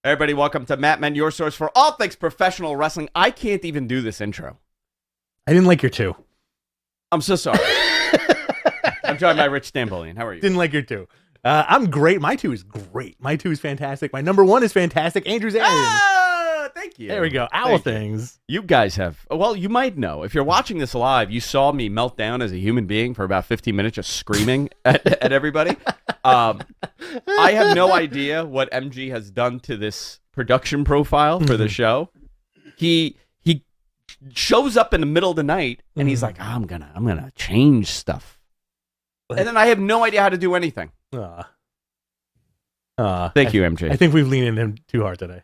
Everybody, welcome to Matt Men, your source for all things professional wrestling. I can't even do this intro. I didn't like your two. I'm so sorry. I'm joined by Rich Stambolian. How are you? Didn't like your two. I'm great. My two is great. My two is fantastic. My number one is fantastic. Andrew Zarian. Ah, thank you. There we go. Owl things. You guys have, well, you might know. If you're watching this live, you saw me melt down as a human being for about 15 minutes just screaming at everybody. I have no idea what MG has done to this production profile for the show. He shows up in the middle of the night and he's like, I'm gonna change stuff. And then I have no idea how to do anything. Thank you, MJ. I think we've leaned into him too hard today.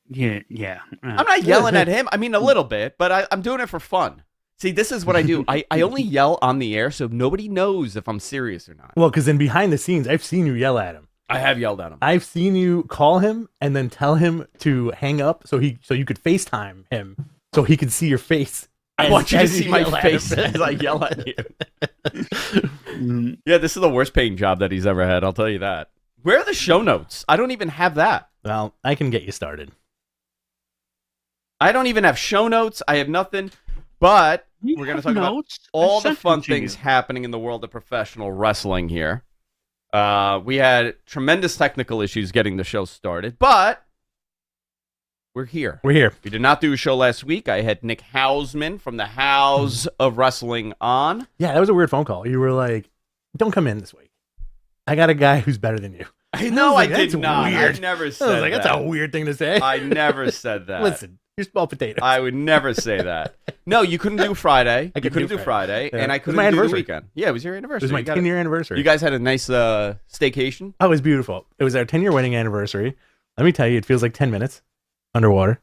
Yeah. I'm not yelling at him. I mean, a little bit, but I'm doing it for fun. See, this is what I do. I only yell on the air so nobody knows if I'm serious or not. Well, because then behind the scenes, I've seen you yell at him. I have yelled at him. I've seen you call him and then tell him to hang up so you could FaceTime him so he could see your face. I want you to see my face as I yell at you. Yeah, this is the worst paying job that he's ever had. I'll tell you that. Where are the show notes? I don't even have that. Well, I can get you started. I don't even have show notes. I have nothing. But we're going to talk about all the fun things happening in the world of professional wrestling here. We had tremendous technical issues getting the show started, but we're here. We're here. We did not do a show last week. I had Nick Hausman from the House of Wrestling on. Yeah, that was a weird phone call. You were like, don't come in this week. I got a guy who's better than you. I know I did not. Weird. I never said that. That's a weird thing to say. I never said that. Listen, you're small potatoes. I would never say that. No, you couldn't do Friday. You couldn't do Friday, yeah. and I couldn't do the weekend. Yeah, it was your anniversary. It was my 10-year anniversary. You guys had a nice staycation? Oh, it was beautiful. It was our 10-year wedding anniversary. Let me tell you, it feels like 10 minutes underwater.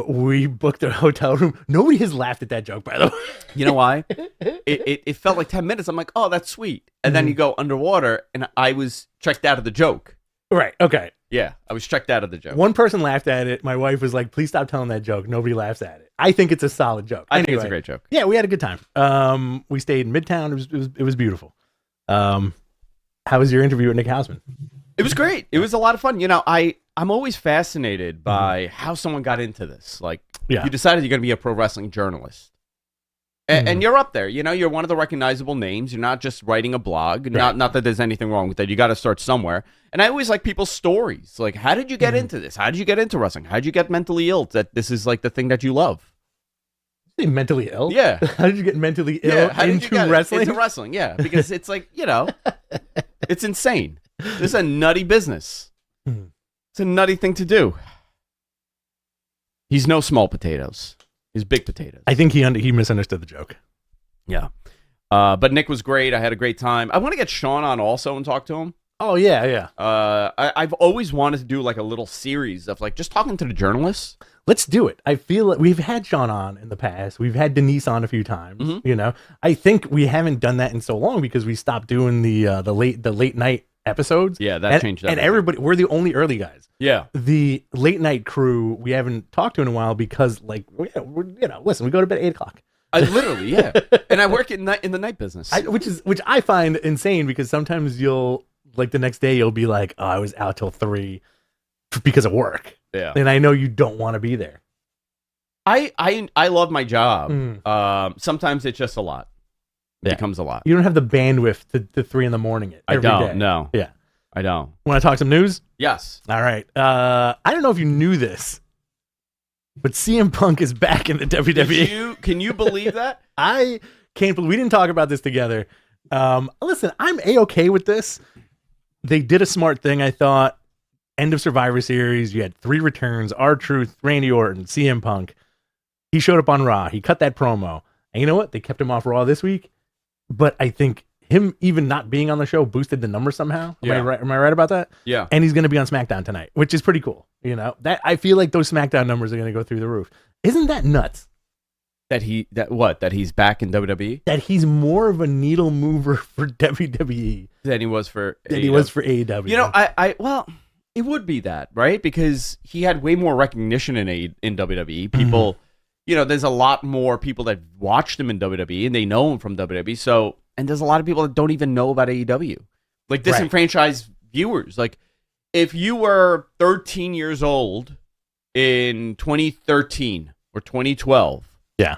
We booked a hotel room. Nobody has laughed at that joke, by the way. You know why? It felt like 10 minutes. I'm like, oh, that's sweet. And then you go underwater, and I was checked out of the joke. Right, okay. Yeah, I was checked out of the joke. One person laughed at it. My wife was like, please stop telling that joke. Nobody laughs at it. I think it's a solid joke. I think it's a great joke. Yeah, we had a good time. We stayed in Midtown. It was beautiful. How was your interview with Nick Hausman? It was great. It was a lot of fun. You know, I'm always fascinated by how someone got into this. Like, you decided you're going to be a pro wrestling journalist. And you're up there. You know, you're one of the recognizable names. You're not just writing a blog. Right. Not that there's anything wrong with that. You got to start somewhere. And I always like people's stories. Like, how did you get into this? How did you get into wrestling? How did you get mentally ill that this is like the thing that you love? Mentally ill? Yeah. How did you get mentally ill into wrestling? Into wrestling, yeah. Because it's like, you know, it's insane. This is a nutty business. It's a nutty thing to do. He's no small potatoes. He's big potatoes. I think he misunderstood the joke. Yeah. But Nick was great. I had a great time. I want to get Sean on also and talk to him. Oh, yeah. I've always wanted to do like a little series of like just talking to the journalists. Let's do it. I feel like we've had Sean on in the past. We've had Denise on a few times. You know, I think we haven't done that in so long because we stopped doing the late night episodes. Yeah, that changed everything. And everybody, we're the only early guys. Yeah. The late night crew, we haven't talked to in a while because, like, listen, we go to bed at 8:00. Literally, yeah. And I work in the night business, which I find insane because sometimes you'll like the next day you'll be like, oh, I was out till 3 because of work. Yeah. And I know you don't want to be there. I love my job. Sometimes it's just a lot. It becomes a lot. You don't have the bandwidth to 3 a.m. every day. No. Yeah. I don't. Want to talk some news? Yes. All right. I don't know if you knew this, but CM Punk is back in the WWE. Can you believe that? I can't believe we didn't talk about this together. Listen, I'm A-okay with this. They did a smart thing, I thought. End of Survivor Series. You had 3 returns. R-Truth, Randy Orton, CM Punk. He showed up on Raw. He cut that promo. And you know what? They kept him off Raw this week. But I think him even not being on the show boosted the numbers somehow. Am I right about that? Yeah. And he's going to be on SmackDown tonight, which is pretty cool. You know, that I feel like those SmackDown numbers are going to go through the roof. Isn't that nuts? That he's back in WWE? That he's more of a needle mover for WWE than he was for AEW. You know, well, it would be that, right? Because he had way more recognition in WWE. People, you know, there's a lot more people that watched him in WWE and they know him from WWE. So, and there's a lot of people that don't even know about AEW. Like disenfranchised viewers. Like if you were 13 years old in 2013 or 2012, Yeah.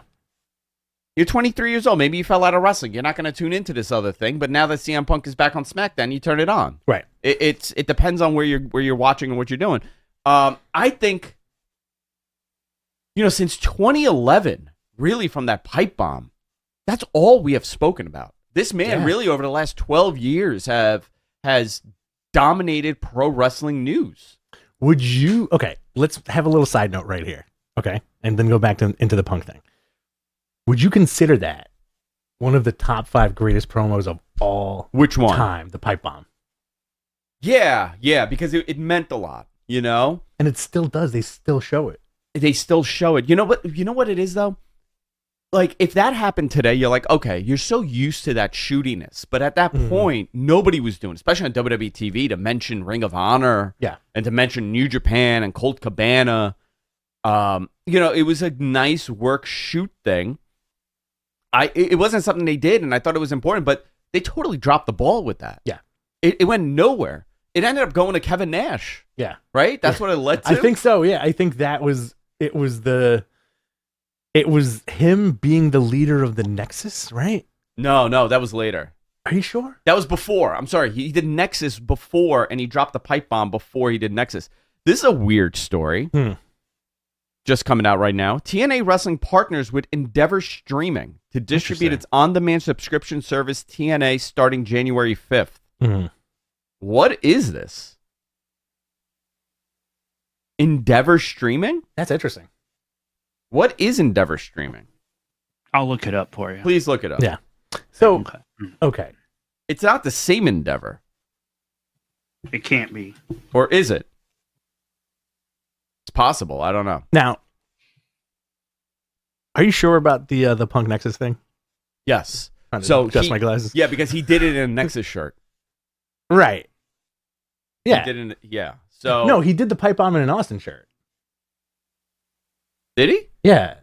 you're 23 years old. Maybe you fell out of wrestling. You're not going to tune into this other thing. But now that CM Punk is back on SmackDown, you turn it on. Right. It depends on where you're watching and what you're doing. I think, since 2011, really from that pipe bomb, that's all we have spoken about. This man really over the last 12 years has dominated pro wrestling news. Would you? Okay, let's have a little side note right here. Okay, and then go back into the Punk thing. Would you consider that one of the top 5 greatest promos of all Which one? time? The pipe bomb. Yeah, because it meant a lot, And it still does. They still show it. They still show it. You know what it is, though? Like, if that happened today, you're like, okay, you're so used to that shootiness. But at that point, nobody was doing, especially on WWE TV, to mention Ring of Honor. Yeah. And to mention New Japan and Colt Cabana. It was a nice work shoot thing. It wasn't something they did, and I thought it was important, but they totally dropped the ball with that. Yeah. It went nowhere. It ended up going to Kevin Nash. Yeah. Right? That's what it led to? I think so, yeah. I think it was him being the leader of the Nexus, right? No, that was later. Are you sure? That was before. I'm sorry. He did Nexus before, and he dropped the pipe bomb before he did Nexus. This is a weird story. Just coming out right now. TNA Wrestling partners with Endeavor Streaming to distribute its on-demand subscription service TNA starting January 5th. What is this? Endeavor Streaming? That's interesting. What is Endeavor Streaming? I'll look it up for you. Please look it up. Yeah. So, okay. It's not the same Endeavor. It can't be. Or is it? It's possible. I don't know. Now, are you sure about the Punk Nexus thing? Yes. So just my glasses. Yeah, because he did it in a Nexus shirt. Right. Yeah. So no, he did the pipe bomb in an Austin shirt. Did he? Yeah.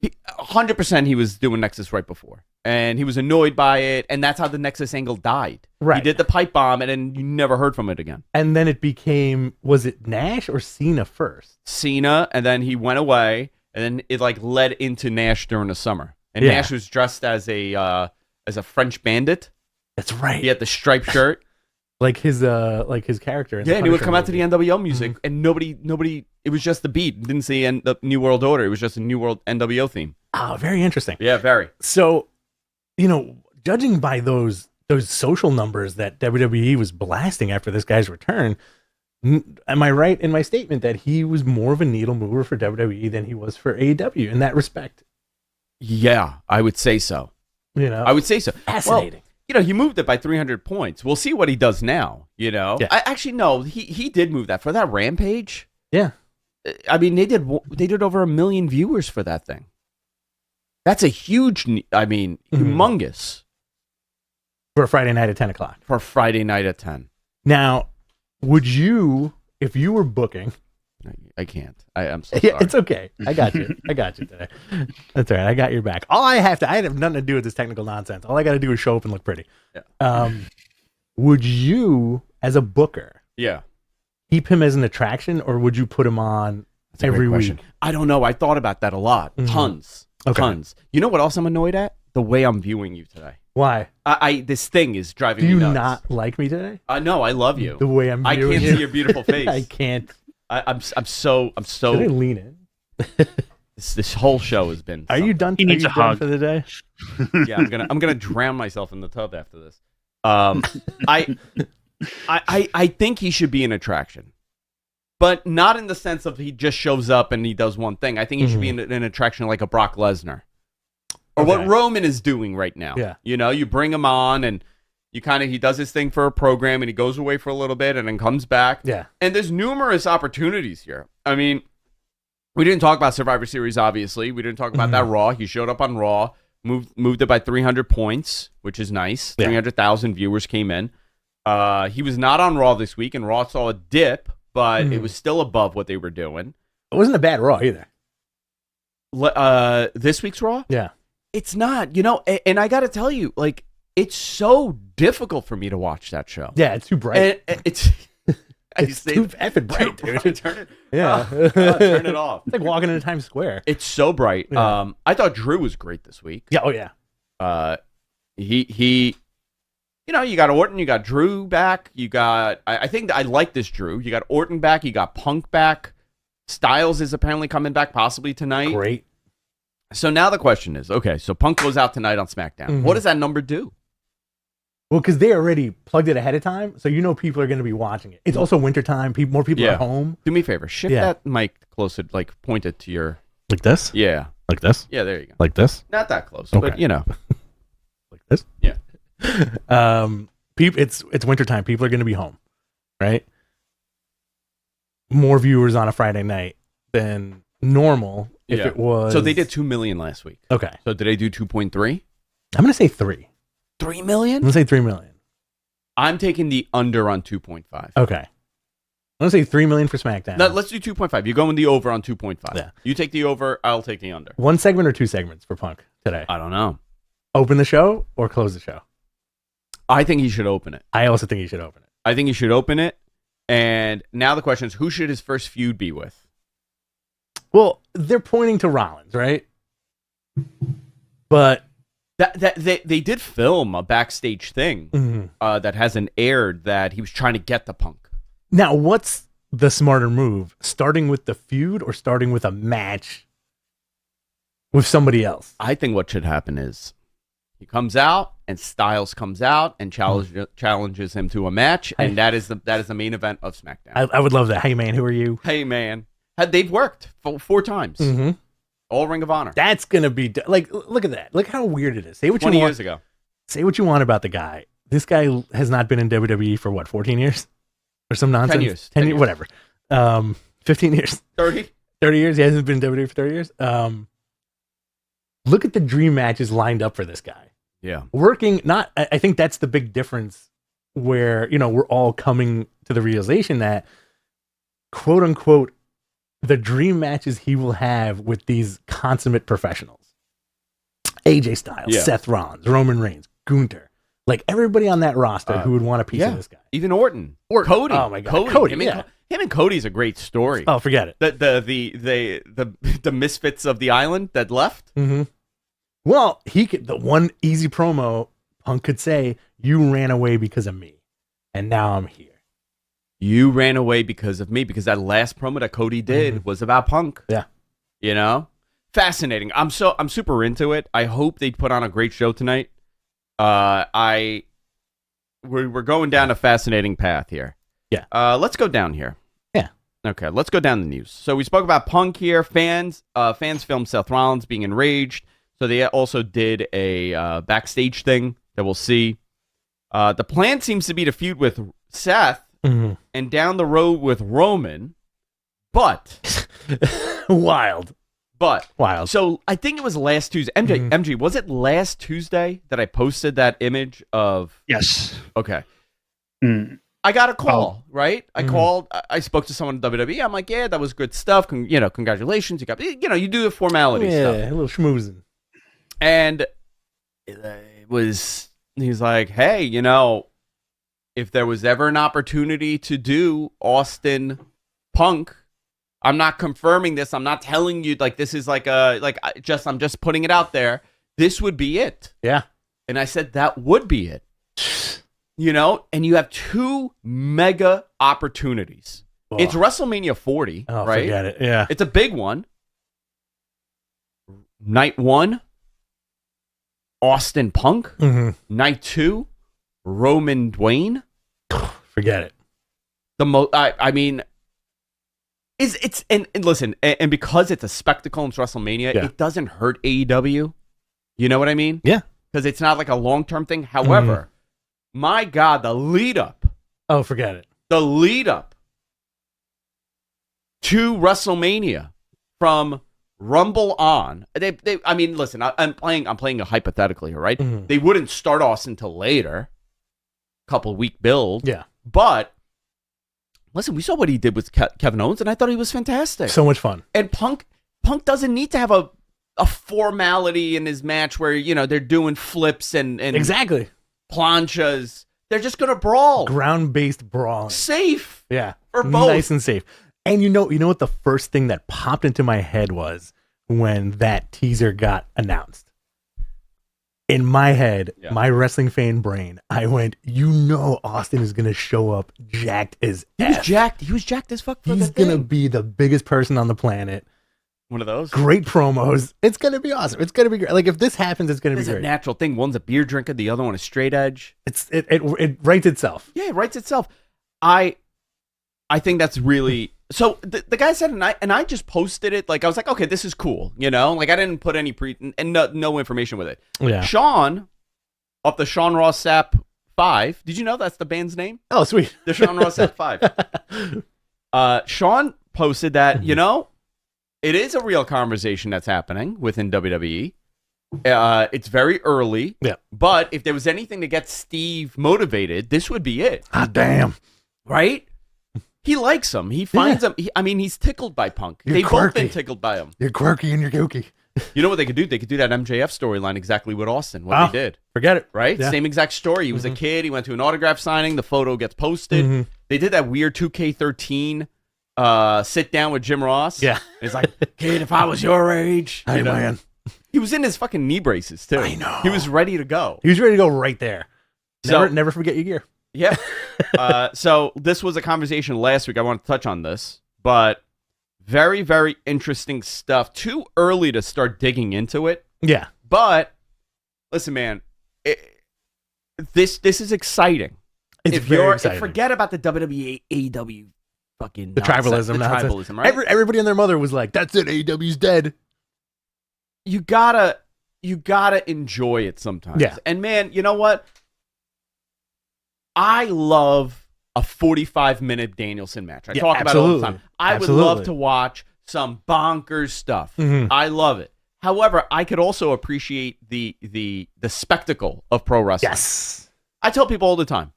100% he was doing Nexus right before. And he was annoyed by it, and that's how the Nexus angle died. Right. He did the pipe bomb, and then you never heard from it again. And then it became, was it Nash or Cena first? Cena, and then he went away, and then it led into Nash during the summer. And Nash was dressed as a French bandit. That's right. He had the striped shirt. like his character. And he would come out to the NWO music, and nobody. It was just the beat. Didn't see the New World Order. It was just a New World NWO theme. Oh, very interesting. Yeah, very. So, judging by those social numbers that WWE was blasting after this guy's return, am I right in my statement that he was more of a needle mover for WWE than he was for AEW in that respect? Yeah, I would say so. I would say so. Fascinating. Well, he moved it by 300 points. We'll see what he does now, Yeah. Actually, no, he did move that. For that Rampage? Yeah. I mean, they did over 1 million viewers for that thing. That's a huge, humongous. For a Friday night at 10 o'clock. For Friday night at 10. Now, would you, if you were booking... I can't. I'm so sorry. It's okay. I got you today. That's all right. I got your back. I have nothing to do with this technical nonsense. All I got to do is show up and look pretty. Yeah. Would you, as a booker, keep him as an attraction, or would you put him on every week? I don't know. I thought about that a lot. Tons. You know what else I'm annoyed at? The way I'm viewing you today. Why? This thing is driving me nuts. nuts. Do you not like me today? No, I love you. The way I'm viewing you. I can't see your beautiful face. I can't. I'm so. Should I lean in? This whole show has been. Are you done? He needs a hug for the day. Yeah, I'm gonna drown myself in the tub after this. I think he should be an attraction, but not in the sense of he just shows up and he does one thing. I think he should be an attraction like a Brock Lesnar, or what Roman is doing right now. Yeah, you bring him on and. He does his thing for a program and he goes away for a little bit and then comes back. Yeah. And there's numerous opportunities here. I mean, we didn't talk about Survivor Series, obviously. We didn't talk about that Raw. He showed up on Raw, moved it by 300 points, which is nice. 300,000 viewers came in. He was not on Raw this week, and Raw saw a dip, but it was still above what they were doing. It wasn't a bad Raw either. This week's Raw? Yeah. It's not, and I got to tell you, it's so difficult for me to watch that show. Yeah, it's too bright. And it's It's too effing bright, dude. Turn it. Yeah. Oh, God, turn it off. It's like walking into Times Square. It's so bright. Yeah. I thought Drew was great this week. Yeah. Oh yeah. He you got Orton, you got Drew back, you got I think I like this Drew. You got Orton back, you got Punk back. Styles is apparently coming back possibly tonight. Great. So now the question is, okay, so Punk goes out tonight on SmackDown. Mhm. What does that number do? Well, because they already plugged it ahead of time, so people are going to be watching it. It's also wintertime. More people are home. Do me a favor, shift that mic closer, like point it to your Like this? Yeah. Like this? Yeah, there you go. Like this? Not that close, Okay. but you know. Like this? Yeah. It's wintertime. People are going to be home, right? More viewers on a Friday night than normal if it was. So they did 2 million last week. Okay. So did they do 2.3? I'm going to say 3. 3 I'm million? going to say 3 million. I'm taking the under on 2.5. Okay. I'm going to say 3 million for SmackDown. No, let's do 2.5. You're going the over on 2.5. Yeah. You take the over, I'll take the under. 1 segment or 2 segments for Punk today? I don't know. Open the show or close the show? I think he should open it. I also think he should open it. I think he should open it. And now the question is, who should his first feud be with? Well, they're pointing to Rollins, right? But They did film a backstage thing that hasn't aired that he was trying to get the Punk. now, what's the smarter move? Starting with the feud or starting with a match with somebody else? I think what should happen is he comes out and Styles comes out and challenges him to a match, and that is the main event of SmackDown. I would love that. Hey, man, who are you? Hey, man. They've worked 4 times. Mm-hmm. All Ring of Honor. That's going to be... Like, look at that. Look how weird it is. Say what 20 you want. years ago. Say what you want about the guy. This guy has not been in WWE for, what, 14 years? Or some nonsense? 10 years. 10 years. Whatever. 15 years. 30? 30 years? He hasn't been in WWE for 30 years? Look at the dream matches lined up for this guy. Yeah. I think that's the big difference where, we're all coming to the realization that, quote unquote, the dream matches he will have with these consummate professionals. AJ Styles, Seth Rollins, Roman Reigns, Gunther. Like everybody on that roster who would want a piece of this guy. Even Orton. Cody. Oh my God. Cody. Him and Cody's a great story. Oh, forget it. The misfits of the island that left. Mm-hmm. Well, the one easy promo Punk could say, "You ran away because of me, and now I'm here." You ran away because of me, because that last promo that Cody did was about Punk. Yeah. Fascinating. I'm super into it. I hope they put on a great show tonight. We're going down a fascinating path here. Yeah. Let's go down here. Yeah. Okay, let's go down the news. So we spoke about Punk here. Fans filmed Seth Rollins being enraged. So they also did a backstage thing that we'll see. The plan seems to be to feud with Seth and down the road with Roman, but wild. So I think it was last Tuesday. MG, was it last Tuesday that I posted that image of? Yes. Okay. Mm. I got a call, right? I called. I spoke to someone at WWE. I'm like, yeah, that was good stuff. Congratulations. You do the formality stuff. Yeah, a little schmoozing. And he's like, hey, if there was ever an opportunity to do Austin Punk, I'm not confirming this. I'm not telling you this is I'm just putting it out there. This would be it. Yeah. And I said, that would be it. And you have 2 mega opportunities. Oh. It's WrestleMania 40, right? Forget it. Yeah. It's a big one. Night 1, Austin Punk. Night 2, Roman Dwayne. Forget it. Listen, and because it's a spectacle and it's WrestleMania, it doesn't hurt AEW. You know what I mean? Yeah. Because it's not like a long-term thing. However, my God, the lead up. Oh, forget it. The lead up to WrestleMania from Rumble on. Listen, I'm playing a hypothetically here, right? They wouldn't start Austin until later. Couple week build. Yeah. But listen, we saw what he did with Kevin Owens, and I thought he was fantastic. So much fun. And Punk doesn't need to have a formality in his match where they're doing flips and exactly planchas They're just gonna brawl. Ground-based brawling. Safe. Yeah. For both. Nice and safe. And you know what the first thing that popped into my head was when that teaser got announced? In my head, my wrestling fan brain, I went, Austin is going to show up jacked as F. He was jacked as fuck for He's going to be the biggest person on the planet. One of those. Great promos. It's going to be awesome. It's going to be great. Like, if this happens, it's going to be great. It's a natural thing. One's a beer drinker. The other one is straight edge. It writes itself. Yeah, it writes itself. I think that's really... So the guy said, and I just posted it. Like, I was like, okay, this is cool. You know, like I didn't put any no information with it. Yeah. Sean, of the Sean Ross Sapp 5. Did you know that's the band's name? Oh, sweet. The Sean Ross Sapp 5. Sean posted that, it is a real conversation that's happening within WWE. It's very early. Yeah. But if there was anything to get Steve motivated, this would be it. Ah, damn. Right? He likes him. He finds him. He's tickled by Punk. They've both been tickled by him. You're quirky and you're kooky. You know what they could do? They could do that MJF storyline exactly with Austin, what they did. Forget it. Right? Yeah. Same exact story. He was a kid. He went to an autograph signing. The photo gets posted. They did that weird 2K13 sit down with Jim Ross. Yeah. It's like, kid, if I was your age. Hey, man. He was in his fucking knee braces, too. I know. He was ready to go. He was ready to go right there. Never forget your gear. Yeah. So this was a conversation last week. I want to touch on this, but very, very interesting stuff. Too early to start digging into it. Yeah. But listen, man, this is exciting. It's very exciting. Forget about the WWE, AEW fucking the tribalism. The tribalism, right? Everybody and their mother was like, "That's it. AEW's dead." You gotta enjoy it sometimes. Yeah. And man, you know what? I love a 45-minute Danielson match. I talk about it all the time. I would love to watch some bonkers stuff. I love it. However, I could also appreciate the spectacle of pro wrestling. Yes. I tell people all the time,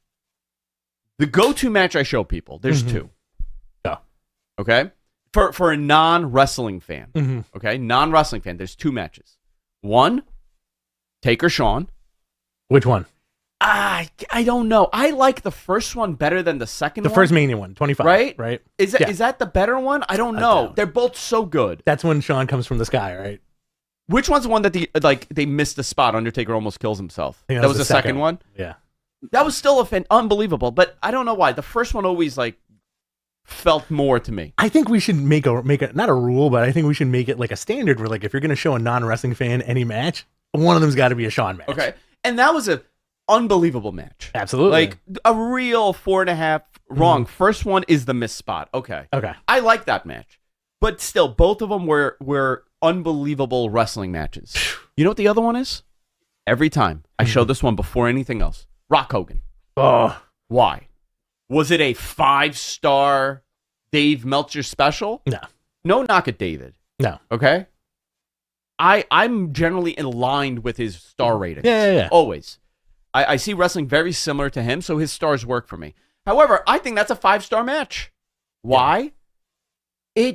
the go-to match I show people, there's two. Yeah. Okay? For a non-wrestling fan. Okay? Non-wrestling fan, there's two matches. One, Taker Shawn. Which one? I don't know. I like the first one better than the second one. The first Mania one, 25. Right? Is that the better one? I don't know. They're both so good. That's when Shawn comes from the sky, right? Which one's the one that they missed the spot? Undertaker almost kills himself. That was the second one? Yeah. That was still unbelievable, but I don't know why. The first one always felt more to me. I think we should make a not a rule, but I think we should make it like a standard where if you're going to show a non-wrestling fan any match, one of them's got to be a Shawn match. Okay. And that was a unbelievable match. Absolutely. A real 4.5 wrong. First one is the missed spot. Okay. I like that match. But still, both of them were unbelievable wrestling matches. You know what the other one is? Every time. I show this one before anything else. Rock Hogan. Oh. Why? Was it a 5-star Dave Meltzer special? No. No knock at David. No. Okay? I'm generally in line with his star rating. Yeah. Always. I see wrestling very similar to him, so his stars work for me. However, I think that's a 5-star match. Why? Yeah.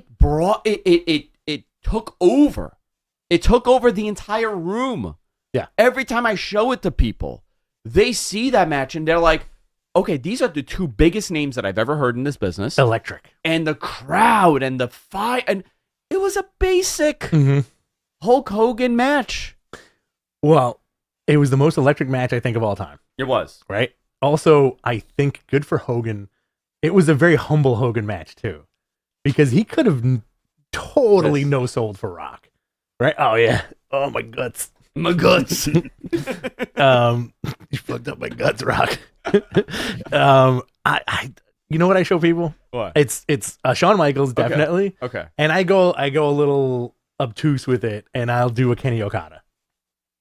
It took over. It took over the entire room. Yeah. Every time I show it to people, they see that match and they're like, okay, these are the two biggest names that I've ever heard in this business. Electric. And the crowd and the fight. And it was a basic Hulk Hogan match. Well, it was the most electric match, I think, of all time. It was. Right? Also, I think good for Hogan. It was a very humble Hogan match, too. Because he could have totally no-sold for Rock. Right? Oh, yeah. Oh, my guts. My guts. You fucked up my guts, Rock. You know what I show people? What? It's Shawn Michaels, definitely. Okay. And I go a little obtuse with it, and I'll do a Kenny Okada.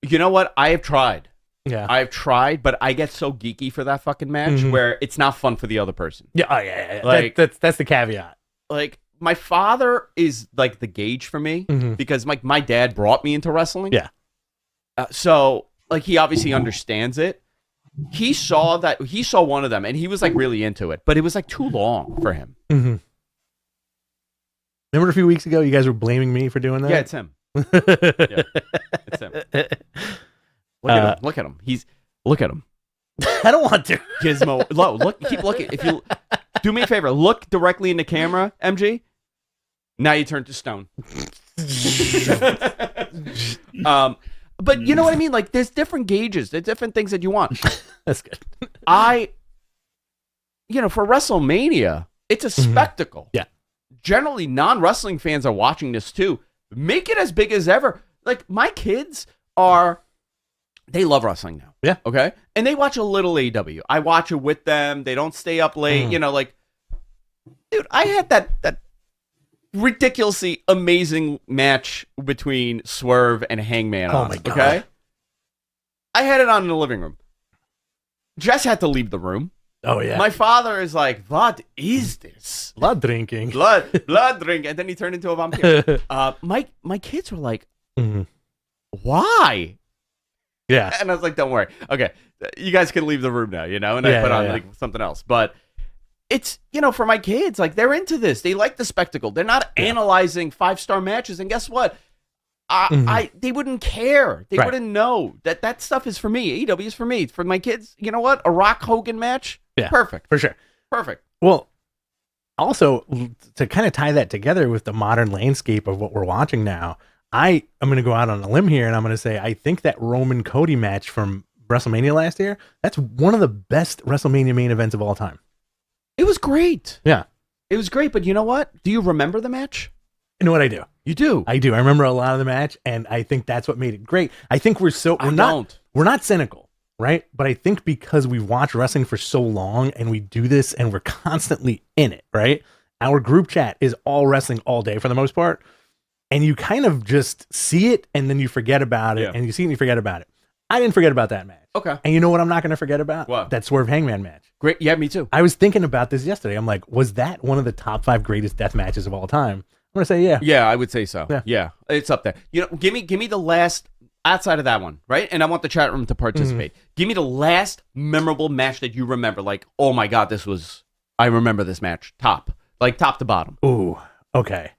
You know what? I have tried. Yeah. I've tried, but I get so geeky for that fucking match where it's not fun for the other person. Yeah. Oh, yeah. Like, that's the caveat. Like, my father is like the gauge for me because my dad brought me into wrestling. Yeah. So he obviously understands it. He saw one of them and he was really into it, but it was too long for him. Remember a few weeks ago, you guys were blaming me for doing that? Yeah, it's him. Yeah, it's him. Look at him. Look at him. Look at him. I don't want to. Gizmo. Look, keep looking. If you do me a favor, look directly in the camera, MG. Now you turn to stone. But you know what I mean? Like, there's different gauges. There's different things that you want. That's good. For WrestleMania, it's a spectacle. Yeah. Generally, non-wrestling fans are watching this too. Make it as big as ever. Like, my kids they love wrestling now. Yeah. Okay? And they watch a little AEW. I watch it with them. They don't stay up late. Dude, I had that ridiculously amazing match between Swerve and Hangman. Oh my God. Okay? I had it on in the living room. Jess had to leave the room. Oh yeah. My father is like, "What is this? Blood drinking. Blood drink." And then he turned into a vampire. My kids were like, "Why?" Yeah. And I was like, "Don't worry. Okay, you guys can leave the room now." And I put on like something else. But it's for my kids, like, they're into this. They like the spectacle. They're not analyzing 5-star matches. And guess what? They wouldn't care. They wouldn't know that stuff is for me. AEW is for me. For my kids, you know what? A Rock Hogan match? Yeah. Perfect. For sure. Perfect. Well, also, to kind of tie that together with the modern landscape of what we're watching now, I'm going to go out on a limb here and I'm going to say I think that Roman Cody match from WrestleMania last year, that's one of the best WrestleMania main events of all time. It was great. Yeah. It was great, but you know what? Do you remember the match? You know what I do? You do. I do. I remember a lot of the match, and I think that's what made it great. I think we're not cynical, right? But I think because we've watched wrestling for so long and we do this and we're constantly in it, right? Our group chat is all wrestling all day for the most part. And you kind of just see it and then you forget about it, and you see it and you forget about it. I didn't forget about that match. Okay. And you know what I'm not going to forget about? What? That Swerve Hangman match. Great. Yeah, me too. I was thinking about this yesterday. I'm like, was that one of the top 5 greatest death matches of all time? I'm going to say yeah. Yeah, I would say so. Yeah. It's up there. Give me the last, outside of that one, right? And I want the chat room to participate. Give me the last memorable match that you remember. Like, oh my God, I remember this match. Top to bottom. Ooh, okay.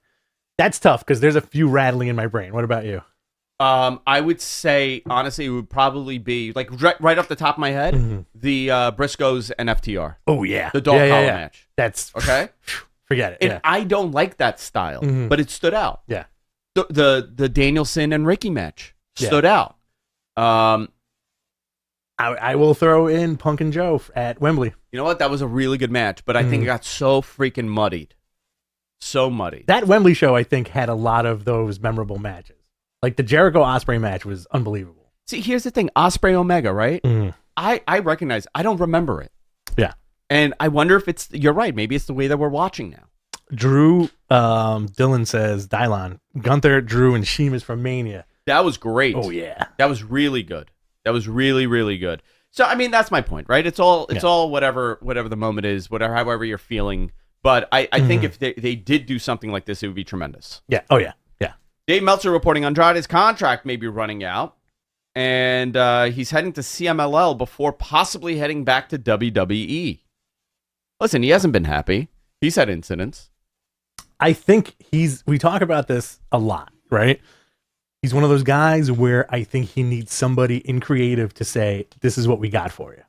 That's tough because there's a few rattling in my brain. What about you? I would say, honestly, it would probably be, like, right off the top of my head, the Briscoes and FTR. Oh, yeah. The dog collar match. That's... Okay? Forget it. And I don't like that style, but it stood out. Yeah. The Danielson and Ricky match stood out. I will throw in Punk and Joe at Wembley. You know what? That was a really good match, but I think it got so freaking muddied. So muddied. That Wembley show, I think, had a lot of those memorable matches. Like the Jericho Ospreay match was unbelievable. See, here's the thing. Ospreay Omega, right? I recognize. I don't remember it. Yeah. And I wonder if you're right. Maybe it's the way that we're watching now. Drew, Dylan says, Dylon, Gunther, Drew, and Sheamus from Mania. That was great. Oh, yeah. That was really good. That was really, really good. So, I mean, that's my point, right? It's all whatever the moment is, however you're feeling. But I think if they did do something like this, it would be tremendous. Yeah. Oh, yeah. Yeah. Dave Meltzer reporting Andrade's contract may be running out. And he's heading to CMLL before possibly heading back to WWE. Listen, he hasn't been happy. He's had incidents. I think we talk about this a lot, right? He's one of those guys where I think he needs somebody in creative to say, this is what we got for you.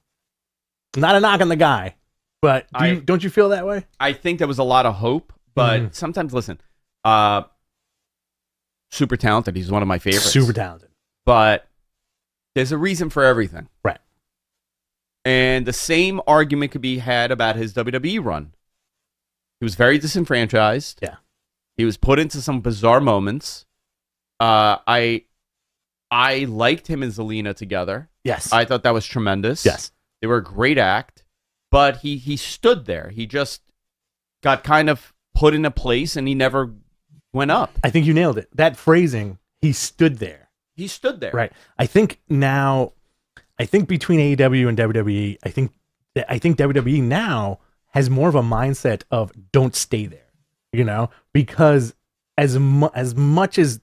Not a knock on the guy, but don't you feel that way? I think there was a lot of hope, but sometimes, listen, super talented. He's one of my favorites. Super talented. But there's a reason for everything. Right. And the same argument could be had about his WWE run. He was very disenfranchised. Yeah. He was put into some bizarre moments. I liked him and Zelina together. Yes. I thought that was tremendous. Yes. They were a great act. But he stood there. He just got kind of put in a place and he never went up. I think you nailed it. That phrasing, he stood there. He stood there. Right. I think between AEW and WWE, I think WWE now has more of a mindset of don't stay there, because as much as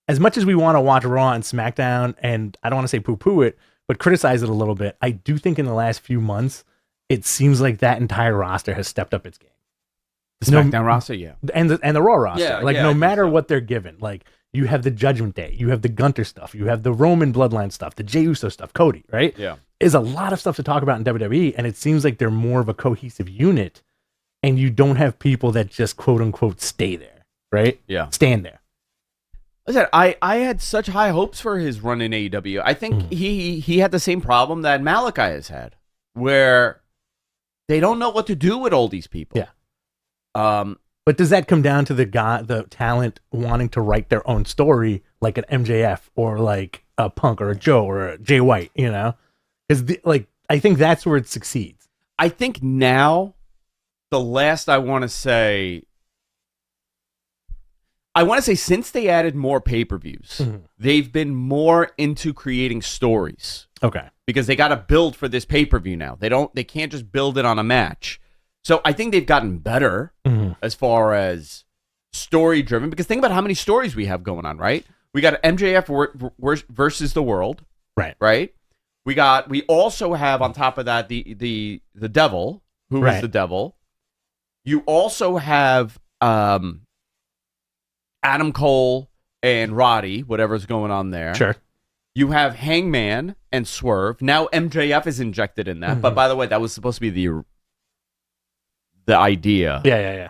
we want to watch Raw and SmackDown, and I don't want to say poo-poo it, but criticize it a little bit, I do think in the last few months, it seems like that entire roster has stepped up its game. The SmackDown roster, yeah. And the Raw roster. Yeah, no matter so. what they're given. Like, You have the Judgment Day. You have the Gunter stuff. You have the Roman bloodline stuff, the Jey Uso stuff, Cody, right? Yeah. There's a lot of stuff to talk about in WWE, and it seems like they're more of a cohesive unit, and you don't have people that just quote unquote stay there, right? Yeah. Stand there. Listen, I had such high hopes for his run in AEW. I think he had the same problem that Malachi has had, where they don't know what to do with all these people. Yeah. But does that come down to the talent wanting to write their own story, like an MJF or like a Punk or a Joe or a Jay White? You know, because I think that's where it succeeds. I think now, the last I want to say since they added more pay-per-views, they've been more into creating stories. Okay. Because they got to build for this pay-per-view now. They can't just build it on a match. So I think they've gotten better as far as story-driven. Because think about how many stories we have going on, right? We got MJF versus the World, right? We also have on top of that the Devil, who is the Devil. You also have Adam Cole and Roddy, whatever's going on there. Sure. You have Hangman and Swerve. Now MJF is injected in that. But by the way, that was supposed to be the idea. Yeah.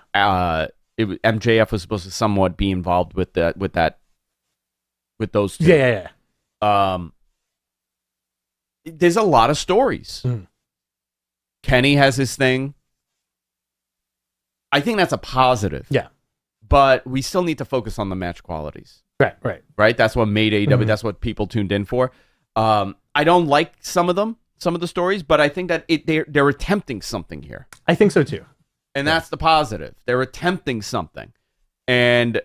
MJF was supposed to somewhat be involved with those two. Yeah. There's a lot of stories. Kenny has his thing. I think that's a positive. Yeah. But we still need to focus on the match qualities. Right? That's what made AEW. That's what people tuned in for. I don't like some of the stories, but I think that they're attempting something here. I think so too. And that's the positive. They're attempting something. And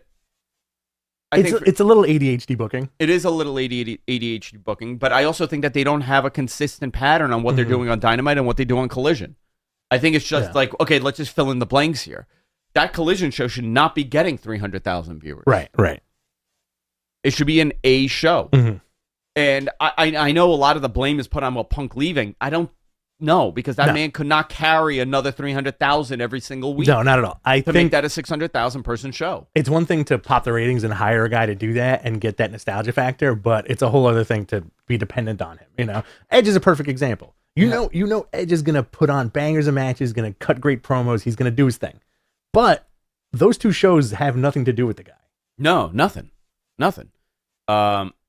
it's a little ADHD booking. It is a little ADHD booking, but I also think that they don't have a consistent pattern on what they're doing on Dynamite and what they do on Collision. I think it's just like, okay, let's just fill in the blanks here. That Collision show should not be getting 300,000 viewers. Right. It should be an A show. And I know a lot of the blame is put on Punk leaving. I don't know, because that man could not carry another 300,000 every single week. No, not at all. I think make that a 600,000 person show. It's one thing to pop the ratings and hire a guy to do that and get that nostalgia factor, but it's a whole other thing to be dependent on him. You know, Edge is a perfect example. You know, Edge is gonna put on bangers of matches, gonna cut great promos, he's gonna do his thing. But those two shows have nothing to do with the guy. No, nothing.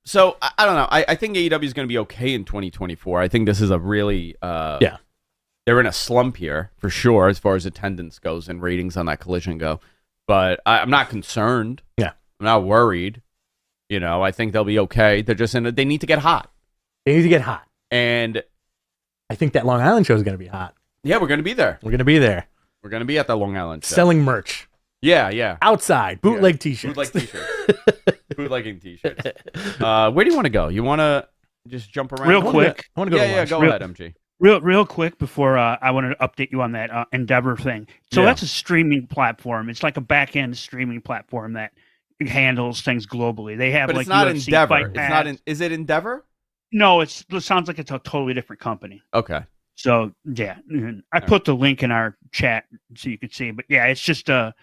So I don't know. I think AEW is going to be okay in 2024. I think this is a really they're in a slump here for sure as far as attendance goes and ratings on that Collision go. But I'm not concerned. Yeah, I'm not worried. You know, I think they'll be okay. They're just they need to get hot. They need to get hot, and I think that Long Island show is going to be hot. Yeah, we're going to be there. We're going to be there. We're going to be at the Long Island show. Selling merch. Yeah. Outside, bootleg t-shirts. Bootleg t-shirts. Bootlegging t-shirts. Where do you want to go? You want to just jump around? Real quick. I want to go to lunch. Go ahead, MG. Real quick before I want to update you on that Endeavor thing. So that's a streaming platform. It's like a back-end streaming platform that handles things globally. They have, but like, it's not UFC Endeavor. Fight It's Pass. not. Is it Endeavor? No, it sounds like it's a totally different company. Okay. So yeah, I put the link in our chat so you could see. But yeah, it's just a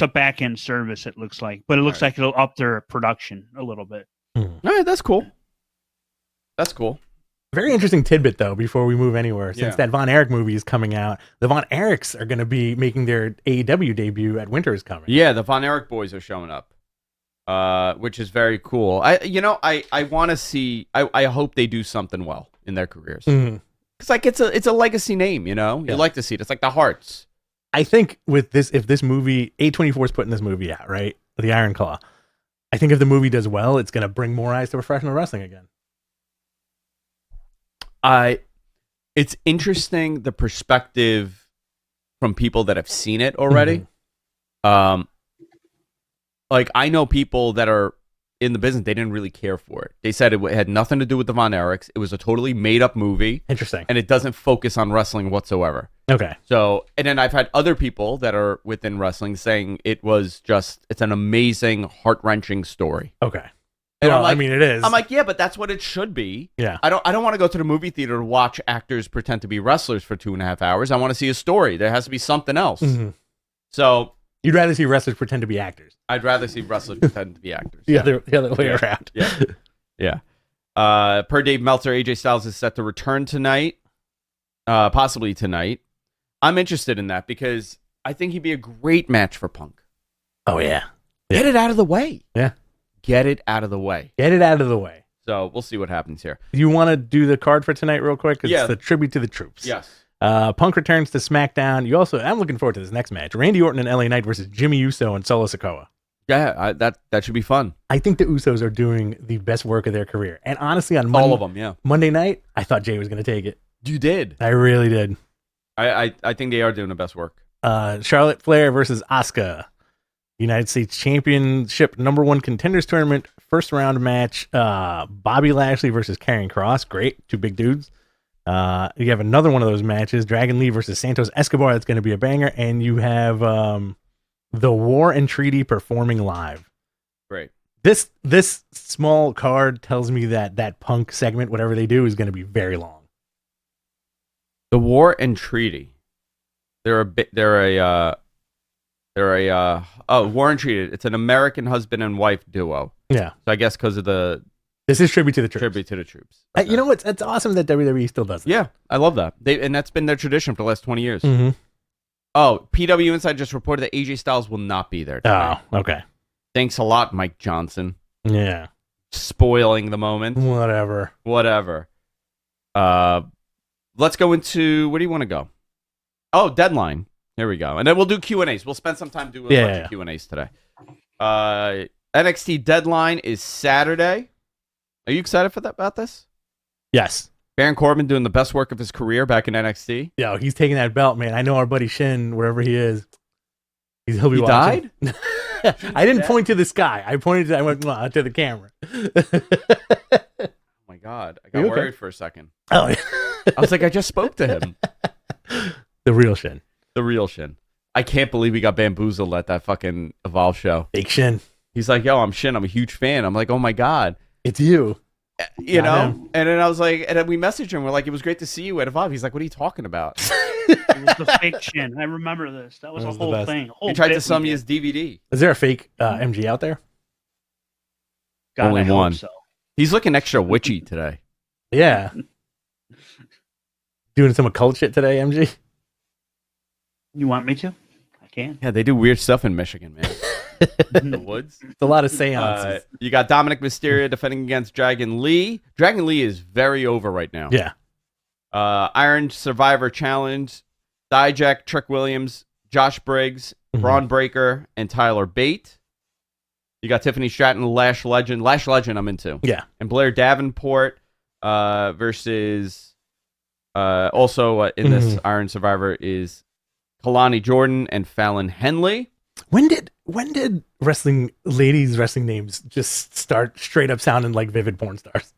back end service. It looks like, but it looks like it'll up their production a little bit. All right, that's cool. That's cool. Very interesting tidbit though. Before we move anywhere, since that Von Erich movie is coming out, the Von Erichs are going to be making their AEW debut at Winter is Coming. Yeah, the Von Erich boys are showing up, which is very cool. I want to see. I hope they do something well in their careers. It's like it's a legacy name, you know. You like to see it. It's like the Hearts. I think with this, if this movie, A24 is putting this movie out, right? The Iron Claw. I think if the movie does well, it's going to bring more eyes to professional wrestling again. It's interesting the perspective from people that have seen it already. Like I know people that are in the business, they didn't really care for it. They said it had nothing to do with the Von Erichs. It was a totally made-up movie. Interesting. And it doesn't focus on wrestling whatsoever. Okay. So, and then I've had other people that are within wrestling saying it's an amazing, heart-wrenching story. Okay. And well, I'm like, I mean, it is. I'm like, yeah, but that's what it should be. Yeah. I don't want to go to the movie theater to watch actors pretend to be wrestlers for 2.5 hours. I want to see a story. There has to be something else. So, You'd rather see wrestlers pretend to be actors. I'd rather see wrestlers pretend to be actors. The other way around. Yeah. Per Dave Meltzer, AJ Styles is set to return tonight, possibly tonight. I'm interested in that because I think he'd be a great match for Punk. Oh, yeah. Get it out of the way. Yeah. Get it out of the way. Get it out of the way. So we'll see what happens here. You want to do the card for tonight real quick? It's Yeah. the tribute to the troops. Yes. Punk returns to SmackDown. I'm looking forward to this next match. Randy Orton and LA Knight versus Jimmy Uso and Solo Sikoa. Yeah, that should be fun. I think the Usos are doing the best work of their career. And honestly, on All of them, yeah. Monday night, I thought Jay was going to take it. You did. I really did. I think they are doing the best work. Charlotte Flair versus Asuka. United States Championship #1 Contenders Tournament. First round match. Bobby Lashley versus Karrion Kross. Great. Two big dudes. You have another one of those matches. Dragon Lee versus Santos Escobar. That's going to be a banger. And you have the War and Treaty performing live. Great. This small card tells me that Punk segment, whatever they do, is going to be very long. The War and Treaty. They're a War and Treaty. It's an American husband and wife duo. Yeah. So I guess because of This is tribute to the troops. tribute to the troops. You know what? It's awesome that WWE still does that. Yeah, I love that. And that's been their tradition for the last 20 years. Mm-hmm. Oh, PW Inside just reported that AJ Styles will not be there tonight. Oh, okay. Thanks a lot, Mike Johnson. Yeah. Spoiling the moment. Whatever. Let's go into, where do you want to go? Oh, Deadline. Here we go. And then we'll do Q&As. We'll spend some time doing a bunch of Q&As today. NXT Deadline is Saturday. Are you excited about this? Yes. Baron Corbin doing the best work of his career back in NXT. Yo, he's taking that belt, man. I know our buddy Shin, wherever he is. He'll be He watching. died? I didn't point to the sky. I went to the camera. Oh my God. I got You okay? worried for a second. Oh, yeah. I was like, I just spoke to him. The real Shin. The real Shin. I can't believe he got bamboozled at that fucking Evolve show. Big Shin. He's like, yo, I'm Shin. I'm a huge fan. I'm like, oh my God. It's you. You Not know? him. And then I was like, and then we messaged him. We're like, it was great to see you at Evolve. He's like, what are you talking about? It was the fake Shin. I remember this. That was a That was the whole best. thing. He tried to sell me his DVD. Is there a fake MG out there? God, Only I hope one. So. He's looking extra witchy today. Yeah. Doing some occult shit today, MG? You want me to? I can. Yeah, they do weird stuff in Michigan, man. In the woods. It's a lot of seances. You got Dominic Mysterio defending against Dragon Lee. Dragon Lee is very over right now. Yeah. Iron Survivor Challenge. Dijak, Trick Williams, Josh Briggs, Braun Breaker, and Tyler Bate. You got Tiffany Stratton, Lash Legend. Lash Legend I'm into. Yeah. And Blair Davenport versus also in this Iron Survivor is Kalani Jordan and Fallon Henley. When did ladies wrestling names just start straight up sounding like vivid porn stars?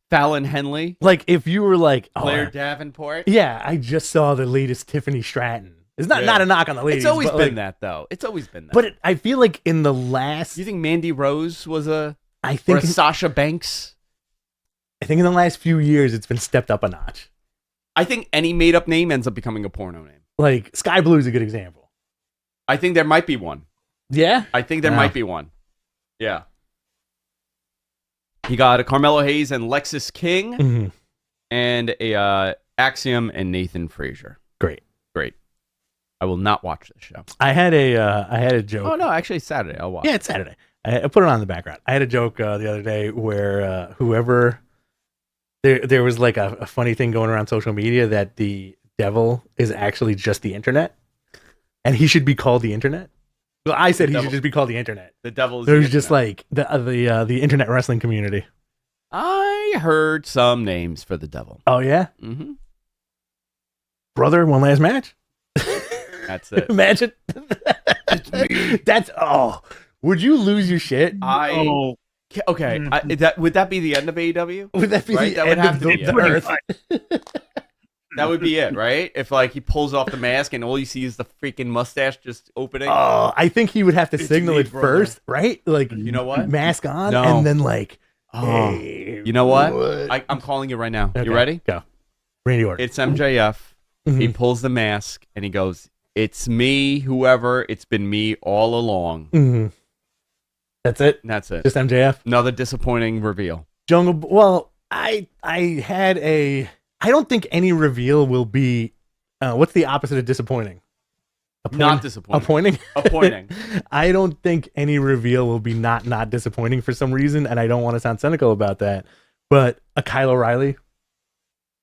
Fallon Henley. Like if you were like Blair Davenport. Yeah, I just saw the latest Tiffany Stratton. It's not a knock on the ladies. It's always but been like, that though. It's always been that. But I feel like in the last, you think Mandy Rose was I or think a Sasha Banks? I think in the last few years it's been stepped up a notch. I think any made up name ends up becoming a porno name. Like Sky Blue is a good example. I think there might be one. Yeah, I think there might be one. Yeah. You got Carmelo Hayes and Lexis King, and a Axiom and Nathan Frazier. Great. I will not watch this show. I had a joke. Oh no, actually it's Saturday. I'll watch. Yeah, it's Saturday. I put it on in the background. I had a joke the other day where whoever there was like a funny thing going around social media that the devil is actually just the internet, and he should be called the internet. Well, I said he should just be called the internet. The devil is. There's just like the internet wrestling community. I heard some names for the devil. Oh yeah, Mm-hmm. brother, one last match. That's it. Imagine. That's would you lose your shit? Okay. Would that be the end of AEW? Would that be Right? the That would end have of to be the it. earth? That would be it, right? If like he pulls off the mask and all you see is the freaking mustache just opening. Oh, I think he would have to signal me, it brother. first, right? Like, You know what? Mask on, No. and then like, Oh. hey, You know what? I'm calling you right now. Okay, You ready? Go. Randy Orton. It's MJF. Mhm. He pulls the mask and he goes, it's me, whoever. It's been me all along. Mm-hmm. That's it. That's it. Just MJF. Another disappointing reveal. Jungle. Well, I had a. I don't think any reveal will be. What's the opposite of disappointing? Not disappointing. Appointing. Appointing. I don't think any reveal will be not disappointing for some reason, and I don't want to sound cynical about that. But a Kyle O'Reilly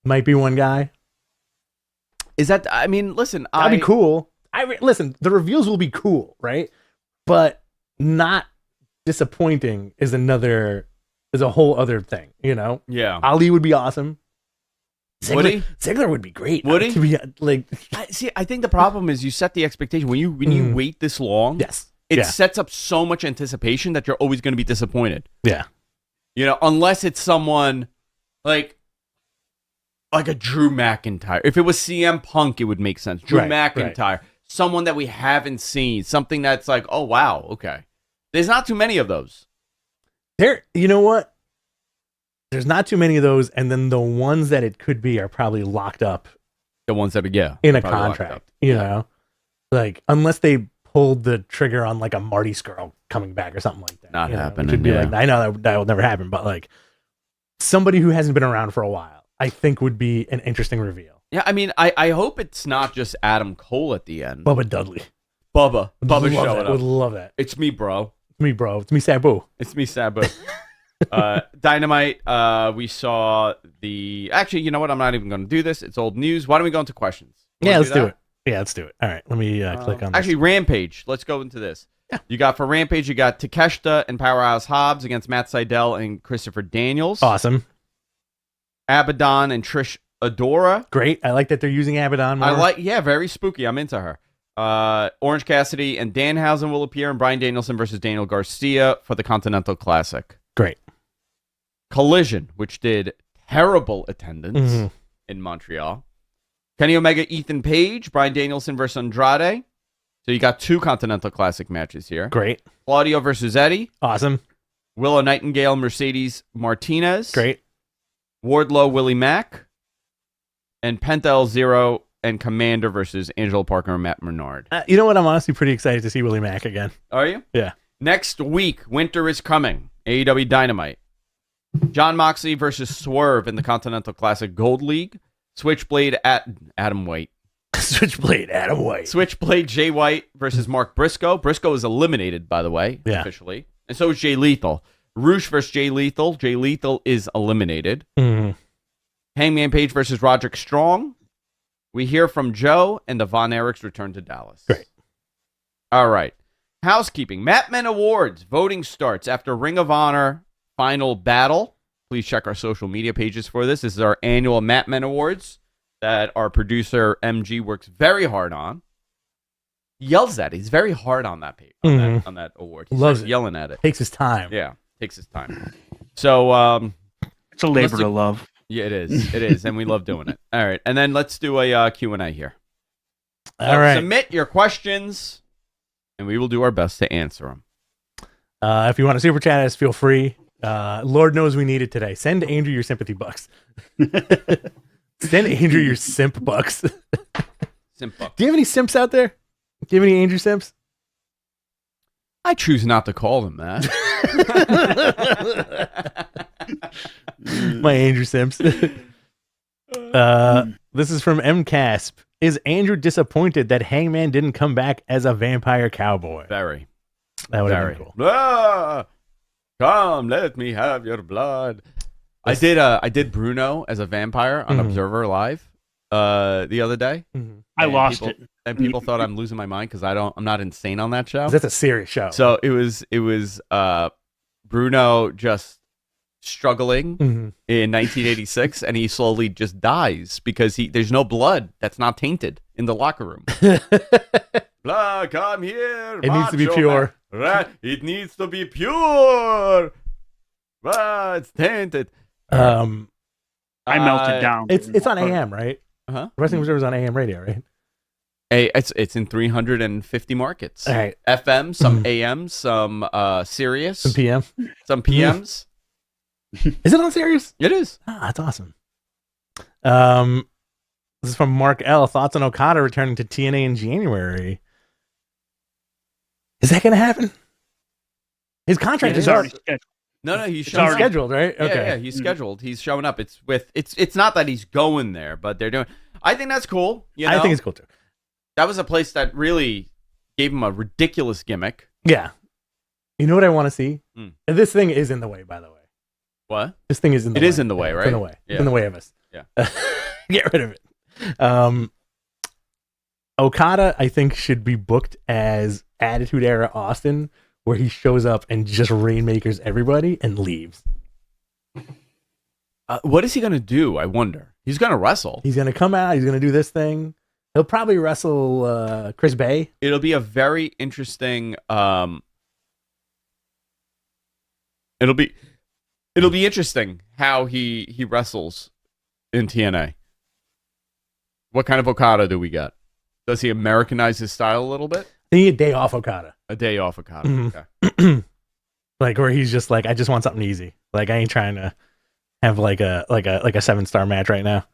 might be one guy. Is that? I mean, listen. That'd be cool. Listen. The reveals will be cool, right? But not disappointing is a whole other thing. You know. Yeah. Ali would be awesome. Would he? Ziggler would be great. Would he? To be, like, I think the problem is you set the expectation when you wait this long. Yes. It sets up so much anticipation that you're always going to be disappointed. Yeah. You know, unless it's someone like a Drew McIntyre. If it was CM Punk, it would make sense. Drew McIntyre, right. Someone that we haven't seen, something that's like, oh wow, okay. There's not too many of those. You know what? There's not too many of those, and then the ones that it could be are probably locked up. The ones that in a contract, you know, like unless they pulled the trigger on like a Marty Skrull coming back or something like that. Not happening. It could be like, I know that will never happen, but like somebody who hasn't been around for a while, I think would be an interesting reveal. Yeah, I mean, I hope it's not just Adam Cole at the end. Bubba Dudley. Bubba showing up. Would love that. It's me, bro. It's me, bro. It's me, Sabu. It's me, Sabu. Dynamite, we saw actually, you know what? I'm not even going to do this. It's old news. Why don't we go into questions? Yeah, let's do it. Yeah, let's do it. All right, let me click on this. Actually, Rampage. Let's go into this. Yeah. You got for Rampage, you got Takeshita and Powerhouse Hobbs against Matt Sydal and Christopher Daniels. Awesome. Abaddon and Trish Adora. Great. I like that they're using Abaddon more. Very spooky. I'm into her. Orange Cassidy and Danhausen will appear, and Bryan Danielson versus Daniel Garcia for the Continental Classic. Great. Collision, which did terrible attendance in Montreal. Kenny Omega, Ethan Page, Bryan Danielson versus Andrade. So you got 2 Continental Classic matches here. Great. Claudio versus Eddie. Awesome. Willow Nightingale, Mercedes Martinez. Great. Wardlow, Willie Mack. And Penta El Zero and Commander versus Angelo Parker and Matt Menard. You know what? I'm honestly pretty excited to see Willie Mack again. Are you? Yeah. Next week, winter is coming. AEW Dynamite. Jon Moxley versus Swerve in the Continental Classic Gold League. Switchblade at Adam White. Switchblade Jay White versus Mark Briscoe. Briscoe is eliminated, by the way, officially. And so is Jay Lethal. Roosh versus Jay Lethal. Jay Lethal is eliminated. Hangman Page versus Roderick Strong. We hear from Joe, and the Von Erichs return to Dallas. Great. All right. Housekeeping. Mat Men Awards. Voting starts after Ring of Honor final battle. Please check our social media pages for this. This is our annual Mat Men Awards that our producer, MG, works very hard on. He yells at it. He's very hard on that paper, on that award. He loves starts yelling at it. Takes his time. Yeah, takes his time. So, it's a labor of love. Yeah, it is. It is, and we love doing it. All right, and then let's do a Q&A here. All right. Submit your questions, and we will do our best to answer them. If you want to super chat us, feel free. Lord knows we need it today. Send Andrew your sympathy bucks. Send Andrew your simp bucks. Simp bucks. Do you have any simps out there? Do you have any Andrew simps? I choose not to call them that. My Andrew simps. This is from MCasp. Is Andrew disappointed that Hangman didn't come back as a vampire cowboy? Very. That would have been cool. Come, let me have your blood. I did Bruno as a vampire on Observer Live the other day. I lost it. And people thought I'm losing my mind because I'm not insane on that show. That's a serious show. So it was Bruno just struggling in 1986, and he slowly just dies because there's no blood that's not tainted in the locker room. Blood, come here. It needs to be pure. Right. It needs to be pure. It's tainted. I melted down. It's on AM, right? Wrestling Observer is on AM radio, right? It's in 350 markets. All right. FM, some AM, some Sirius, some PM, some PMs. Is it on Sirius? It is. That's awesome. This is from Mark L. Thoughts on Okada returning to TNA in January? Is that going to happen? His contract is already up. scheduled. No, he's It's already scheduled, right? Yeah, Okay. yeah, he's scheduled. He's showing up. It's not that he's going there, but they're doing. I think that's cool. You know? I think it's cool too. That was a place that really gave him a ridiculous gimmick. Yeah. You know what I want to see? Mm. And this thing is in the way, by the way. What? This thing is in the way. It is in the way, Yeah, right? It's in the way. Yeah. It's in the way of us. Yeah. Get rid of it. Okada, I think, should be booked as Attitude Era Austin, where he shows up and just rainmakers everybody and leaves. What is he going to do? I wonder. He's going to wrestle. He's going to come out. He's going to do this thing. He'll probably wrestle Chris Bay. It'll be a very interesting. It'll be interesting how he wrestles in TNA. What kind of Okada do we get? Does he Americanize his style a little bit? They need a day off Okada. A day off Okada. Mhm. Okay. Like where he's just like, I just want something easy. Like I ain't trying to have like a 7-star match right now.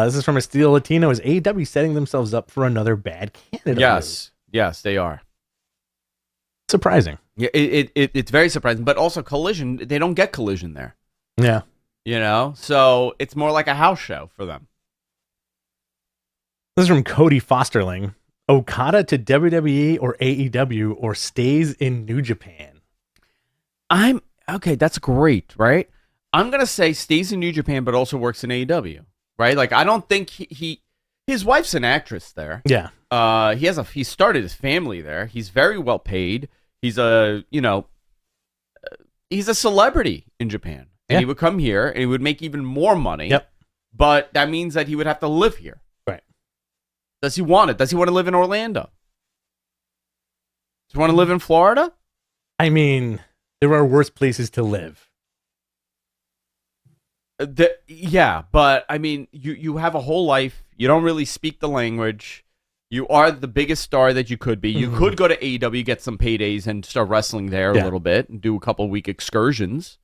This is from a Steel Latino. Is AEW setting themselves up for another bad candidate? Yes, they are. Surprising. Yeah, it's very surprising, but also Collision. They don't get Collision there. Yeah. You know, so it's more like a house show for them. This is from Cody Fosterling. Okada to WWE or AEW or stays in New Japan? Okay, that's great, right? I'm going to say stays in New Japan, but also works in AEW, right? Like, I don't think his wife's an actress there. Yeah. He started his family there. He's very well paid. He's he's a celebrity in Japan. And he would come here and he would make even more money. Yep. But that means that he would have to live here. Right. Does he want it? Does he want to live in Orlando? Does he want to live in Florida? I mean, there are worse places to live. Yeah, but I mean, you have a whole life. You don't really speak the language. You are the biggest star that you could be. You could go to AEW, get some paydays, and start wrestling there a little bit, and do a couple week excursions.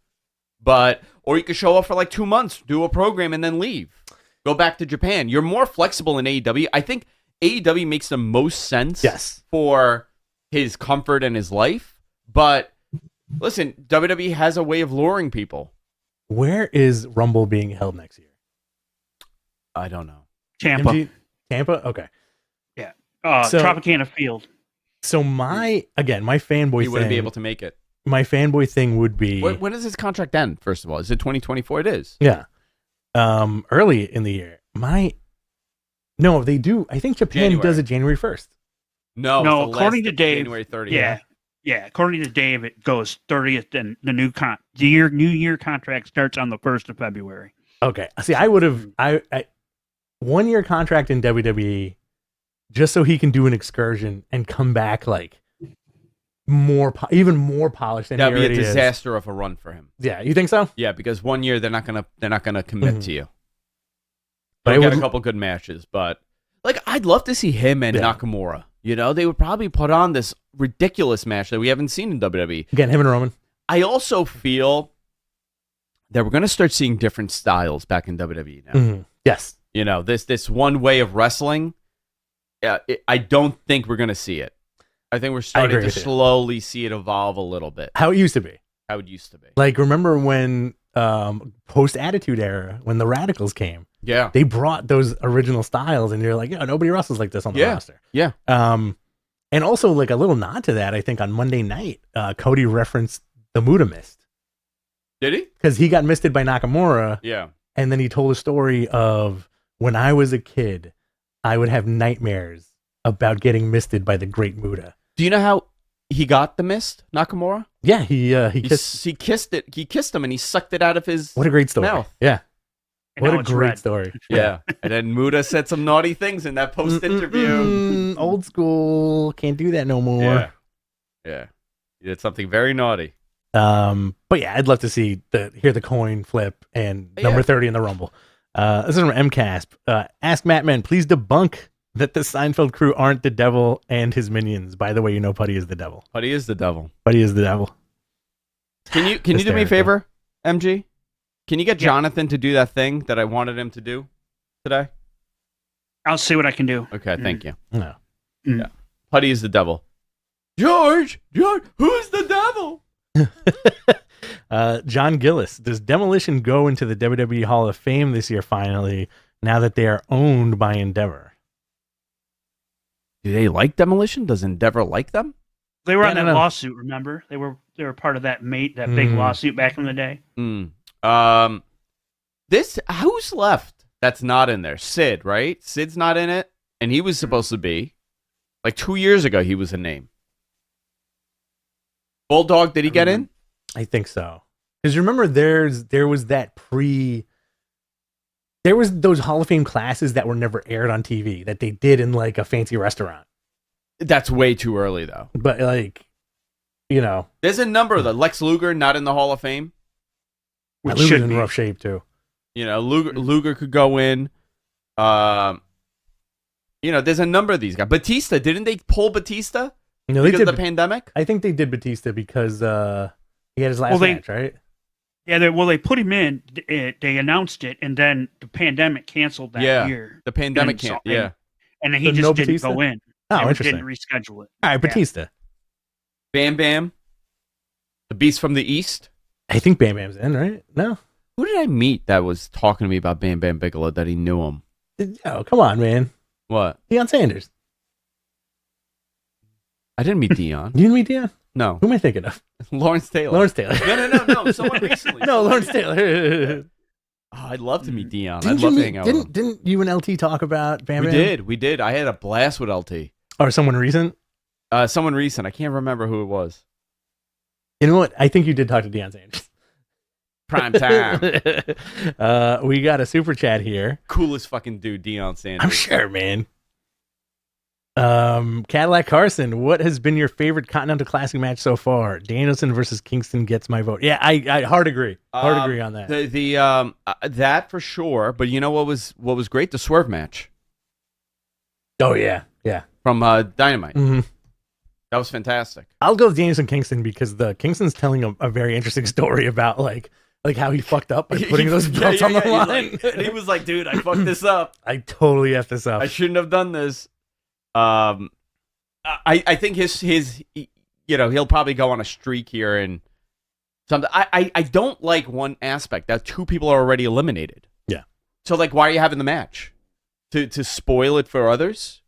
Or you could show up for like 2 months, do a program, and then leave. Go back to Japan. You're more flexible in AEW. I think AEW makes the most sense for his comfort and his life. But listen, WWE has a way of luring people. Where is Rumble being held next year? I don't know. Tampa. Tampa? Okay. Yeah. So- Tropicana Field. So my fanboy He wouldn't thing, be able to make it. my fanboy thing would be When does his contract end, first of all? Is it 2024? It is. yeah. Early in the year. No, they do. I think Japan January. does it January 1st. No, No, it's the according last to Dave, January 30th. Yeah. According to Dave, it goes 30th, and the new New Year contract starts on the 1st of February. Okay. See, I would have I 1 year contract in WWE just so he can do an excursion and come back like even more polished than That'd he be a already is. disaster of a run for him. Yeah, you think so? Yeah, because 1 year they're not gonna commit to you. But They'll I get would- a couple good matches, but like I'd love to see him and Yeah. Nakamura. You know, they would probably put on this ridiculous match that we haven't seen in WWE. Again, him and Roman. I also feel that we're gonna start seeing different styles back in WWE now. Mhm. Yes. You know, this one way of wrestling. I don't think we're gonna see it. I think we're starting agree to with you. slowly see it evolve a little bit. How it used to be. How it used to be. Like, remember when post Attitude Era, when the Radicals came, Yeah. they brought those original styles, and you're like, yeah, nobody wrestles like this on the roster. Yeah. And also, like, a little nod to that, I think on Monday night, Cody referenced the Muda Mist Did he? because he got misted by Nakamura, Yeah. and then he told a story of when I was a kid, I would have nightmares about getting misted by the Great Muda. Do you know how he got the mist, Nakamura? Yeah, he kissed. He kissed it. He kissed him and he sucked it out of his What a great story! mouth. Yeah, And what now a it's great red. story. Yeah. And then Muda said some naughty things in that post interview. Old school, can't do that no more. Yeah. Yeah. He did something very naughty. But yeah, I'd love to hear the coin flip and number 30 in the Rumble. This is from MCASP. Ask Matt Men, please debunk that the Seinfeld crew aren't the devil and his minions. By the way, you know Putty is the devil. But he is the devil. Putty is the devil. Can you do me a Hysterical. favor, MG? Can you get Jonathan to do that thing that I wanted him to do today? I'll see what I can do. Okay, thank you. No. Yeah. Putty is the devil. George, who's the devil? John Gillis, does Demolition go into the WWE Hall of Fame this year finally, now that they are owned by Endeavor? Do they like Demolition? Does Endeavor like them? They were Yeah, on that lawsuit, remember? They were part of that big lawsuit back in the day. Who's left that's not in there? Sid, right? Sid's not in it, and he was supposed to be. Like 2 years ago, he was a name. Bulldog, did he get in? I think so. Because remember, there was those Hall of Fame classes that were never aired on TV that they did in like a fancy restaurant. That's way too early, though. But like, there's a number of them. Lex Luger not in the Hall of Fame. Which Luger's in rough shape too. Luger could go in. There's a number of these guys. Batista, didn't they pull Batista? No, because of the pandemic? I think they did Batista because he had his last match, right? Yeah, they put him in. They announced it, and then the pandemic canceled that year. The pandemic canceled. Yeah, and then he just didn't Batista? go in. Oh, They interesting. didn't reschedule it. All right, Batista. Bam Bam, the Beast from the East. I think Bam Bam's in, right? No. Who did I meet that was talking to me about Bam Bam Bigelow that he knew him? Oh, come on, man. What? Deion Sanders. I didn't meet Deion. You didn't meet Deion? No. Who am I thinking of? Lawrence Taylor. Lawrence Taylor. No. Someone recently. No, Lawrence Taylor. Oh, I'd love to meet Deion. I'd love to hang out with him. Didn't you and LT talk about Bam Bam? We did. I had a blast with LT. Or someone recent? Someone recent. I can't remember who it was. You know what? I think you did talk to Deion Sanders. Prime time. We got a super chat here. Coolest fucking dude, Deion Sanders. I'm sure, man. Cadillac Carson, what has been your favorite Continental Classic match so far? Danielson versus Kingston gets my vote. Yeah, I hard agree. Hard agree on that. That for sure. But you know what was great? The Swerve match. Oh yeah. From Dynamite. Mm-hmm. That was fantastic. I'll go with Danielson Kingston because the Kingston's telling a very interesting story about like how he fucked up by putting those belts on the line. And he was like, dude, I fucked this up. I totally effed this up. I shouldn't have done this. I think his he'll probably go on a streak here and something. I don't like one aspect that two people are already eliminated. Yeah. So like, why are you having the match? To spoil it for others?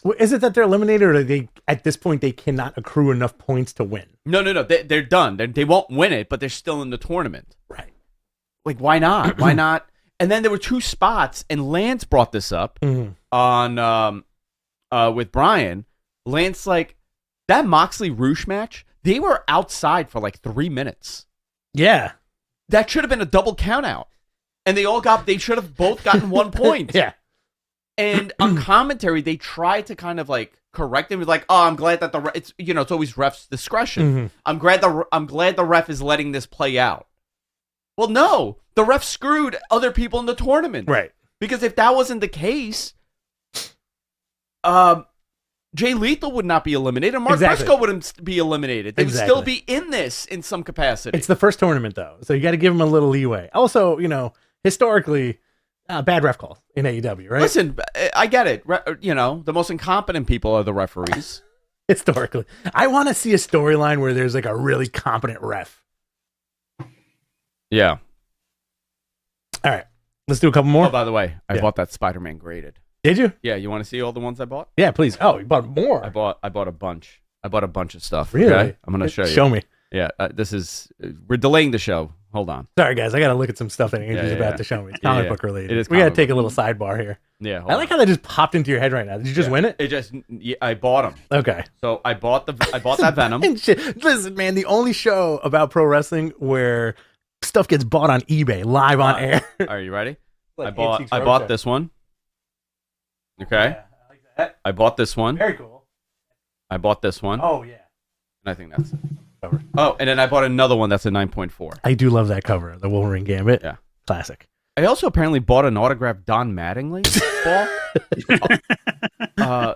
Well, is it that they're eliminated, or they at this point they cannot accrue enough points to win? No. They're done. They won't win it, but they're still in the tournament. Right. Like, why not? Why not? And then there were two spots, and Lance brought this up on with Brian. Lance, like, that Moxley Roosh match, they were outside for like 3 minutes. Yeah. That should have been a double count out. And they should have both gotten 1 point. Yeah. And on commentary, they tried to kind of like correct him. It was like, oh, I'm glad that it's always ref's discretion. Mm-hmm. I'm glad the ref is letting this play out. Well, no, the ref screwed other people in the tournament. Right. Because if that wasn't the case, Jay Lethal would not be eliminated. Mark Briscoe wouldn't be eliminated. They would still be in this in some capacity. It's the first tournament, though, so you got to give them a little leeway. Also, historically, bad ref calls in AEW, right? Listen, I get it. The most incompetent people are the referees. Historically. I want to see a storyline where there's like a really competent ref. Yeah. All right. Let's do a couple more. Oh, by the way, I bought that Spider-Man graded. Did you? Yeah, you want to see all the ones I bought? Yeah, please. Oh, you bought more. I bought a bunch. I bought a bunch of stuff. Really? Okay? I'm going to show you. Show me. Yeah, we're delaying the show. Hold on. Sorry, guys. I got to look at some stuff that Andrew's about to show me. It's comic book related. It is. We got to take a little sidebar here. Yeah. I like how that just popped into your head right now. Did you just win it? I bought them. Okay. So I bought that Venom. Listen, man, the only show about pro wrestling where stuff gets bought on eBay live on air. Are you ready? Like I bought this one. Okay. Yeah, I like that. I bought this one. Very cool. I bought this one. Oh yeah. And I think that's it. Cover. Oh, and then I bought another one that's a 9.4. I do love that cover, the Wolverine Gambit. Yeah. Classic. I also apparently bought an autographed Don Mattingly ball.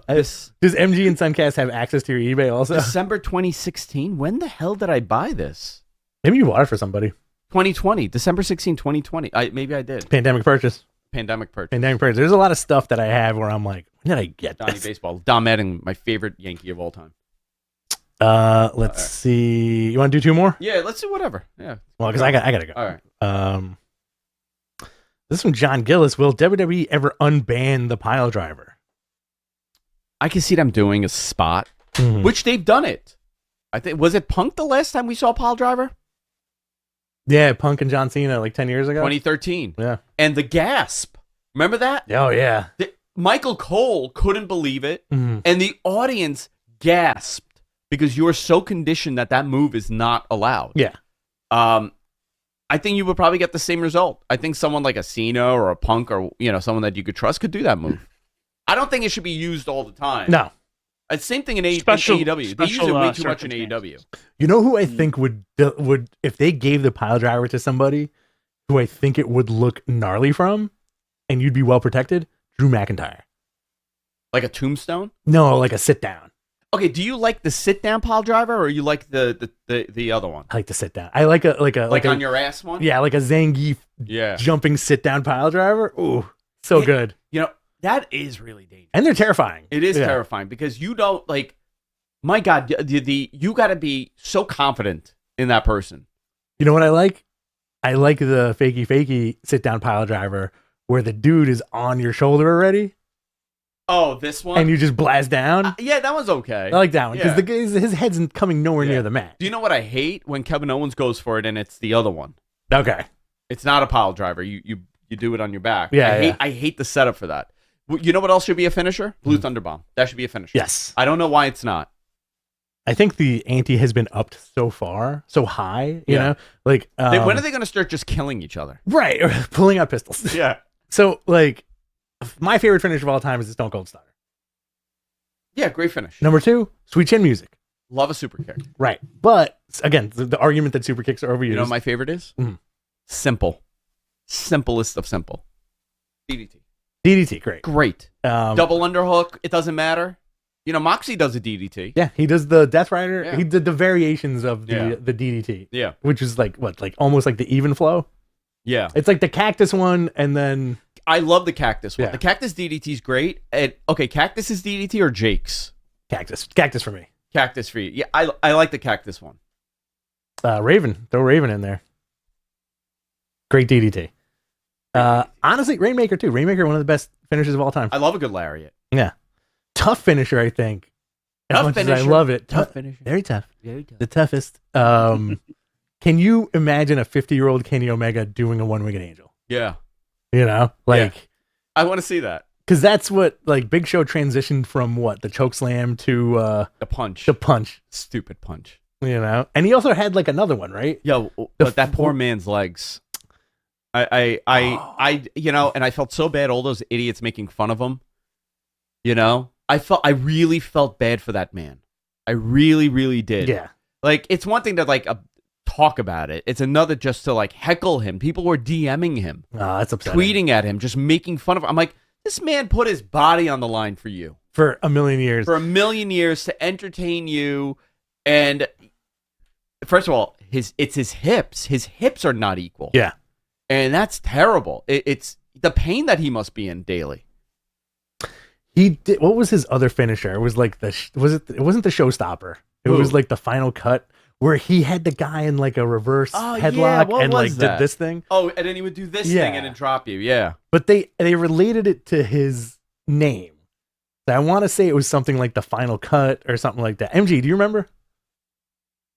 Does MG and Suncast have access to your eBay also? December 2016. When the hell did I buy this? Maybe you bought it for somebody. 2020. December 16, 2020. Maybe I did. Pandemic purchase. pandemic purchase. Pandemic purchase. There's a lot of stuff that I have where I'm like, when did I get Donnie this? Baseball. Don Madden, my favorite Yankee of all time. Let's see. You want to do 2 more? Yeah, let's do whatever. Yeah. Well, because I gotta go. All right. This is from John Gillis. Will WWE ever unban the pile driver? I can see them doing a spot, which they've done it. I think was it Punk the last time we saw pile driver? Yeah, Punk and John Cena like 10 years ago. 2013. Yeah. And the gasp. Remember that? Oh yeah. Michael Cole couldn't believe it, Mhm. and the audience gasped because you are so conditioned that move is not allowed. Yeah. I think you would probably get the same result. I think someone like a Cena or a Punk or someone that you could trust could do that move. I don't think it should be used all the time. No. Same thing in Special- AEW. They use it special, way too much in circumstances. AEW. You know who I think would if they gave the pile driver to somebody who I think it would look gnarly from, and you'd be well protected? Drew McIntyre. Like a tombstone? No, like a sit down. Okay, do you like the sit down pile driver or you like the other one? I like to sit down. I like a Like on your ass one? yeah, like a Zangief Yeah. jumping sit down pile driver. Ooh, so good. That is really dangerous. And they're terrifying. It is Yeah. terrifying because you don't my God, you got to be so confident in that person. You know what I like? I like the fakey sit down pile driver where the dude is on your shoulder already Oh, this one? and you just blast down. Yeah, that one's okay. I like that one because Yeah. his head's coming nowhere Yeah. near the mat. Do you know what I hate? When Kevin Owens goes for it and it's the other one. Okay. It's not a pile driver. You do it on your back. Yeah, I hate the setup for that. You know what else should be a finisher? Blue Thunder Bomb. That should be a finisher. Yes. I don't know why it's not. I think the ante has been upped so far, so high, you know? Like When are they going to start just killing each other? right, pulling out pistols. Yeah. So like my favorite finish of all time is the Stone Cold Stunner. Yeah, great finish. Number 2, Sweet Chin Music. Love a super kick. Right. But again, the argument that super kicks are overused. You know what my favorite is? Mhm. Simple. Simplest of simple. DDT. DDT, great. Great. Double underhook. It doesn't matter. Moxie does a DDT. Yeah, he does the Death Rider. Yeah. He did the variations of the Yeah. the DDT, Yeah. which is like almost like the even flow. Yeah. It's like the cactus one, and then I love the cactus one. Yeah. The cactus DDT is great. Okay, cactus is DDT or Jake's? cactus for me. Cactus for you. Yeah, I like the cactus one. Raven, throw Raven in there. Great DDT. Honestly, Rainmaker too. Rainmaker, one of the best finishers of all time. I love a good lariat. Yeah, tough finisher. I think. As Tough much as I finisher. love it. Tough finisher. Very tough. Very tough. The toughest. Can you imagine a 50-year-old Kenny Omega doing a one-winged angel? Yeah. Like I want to see that. because that's what like Big Show transitioned from what the choke slam to The punch. the punch. Stupid punch. And he also had like another one, right? Yo, but that poor man's legs. And I felt so bad. All those idiots making fun of him. I really felt bad for that man. I really, really did. Yeah. Like, it's one thing to talk about it. It's another just to heckle him. People were DMing him, That's upsetting. tweeting at him, just making fun of him. I'm like, this man put his body on the line for you for a million years. for a million years to entertain you. And first of all, it's his hips. His hips are not equal. Yeah. And that's terrible. It's the pain that he must be in daily. He did. What was his other finisher? It was like it wasn't the showstopper. It Who? was like the final cut where he had the guy in like a reverse headlock what and was like that? did this thing. Oh, and then he would do this Yeah. thing and then drop you. Yeah. But they related it to his name. So I want to say it was something like the final cut or something like that. MG, do you remember?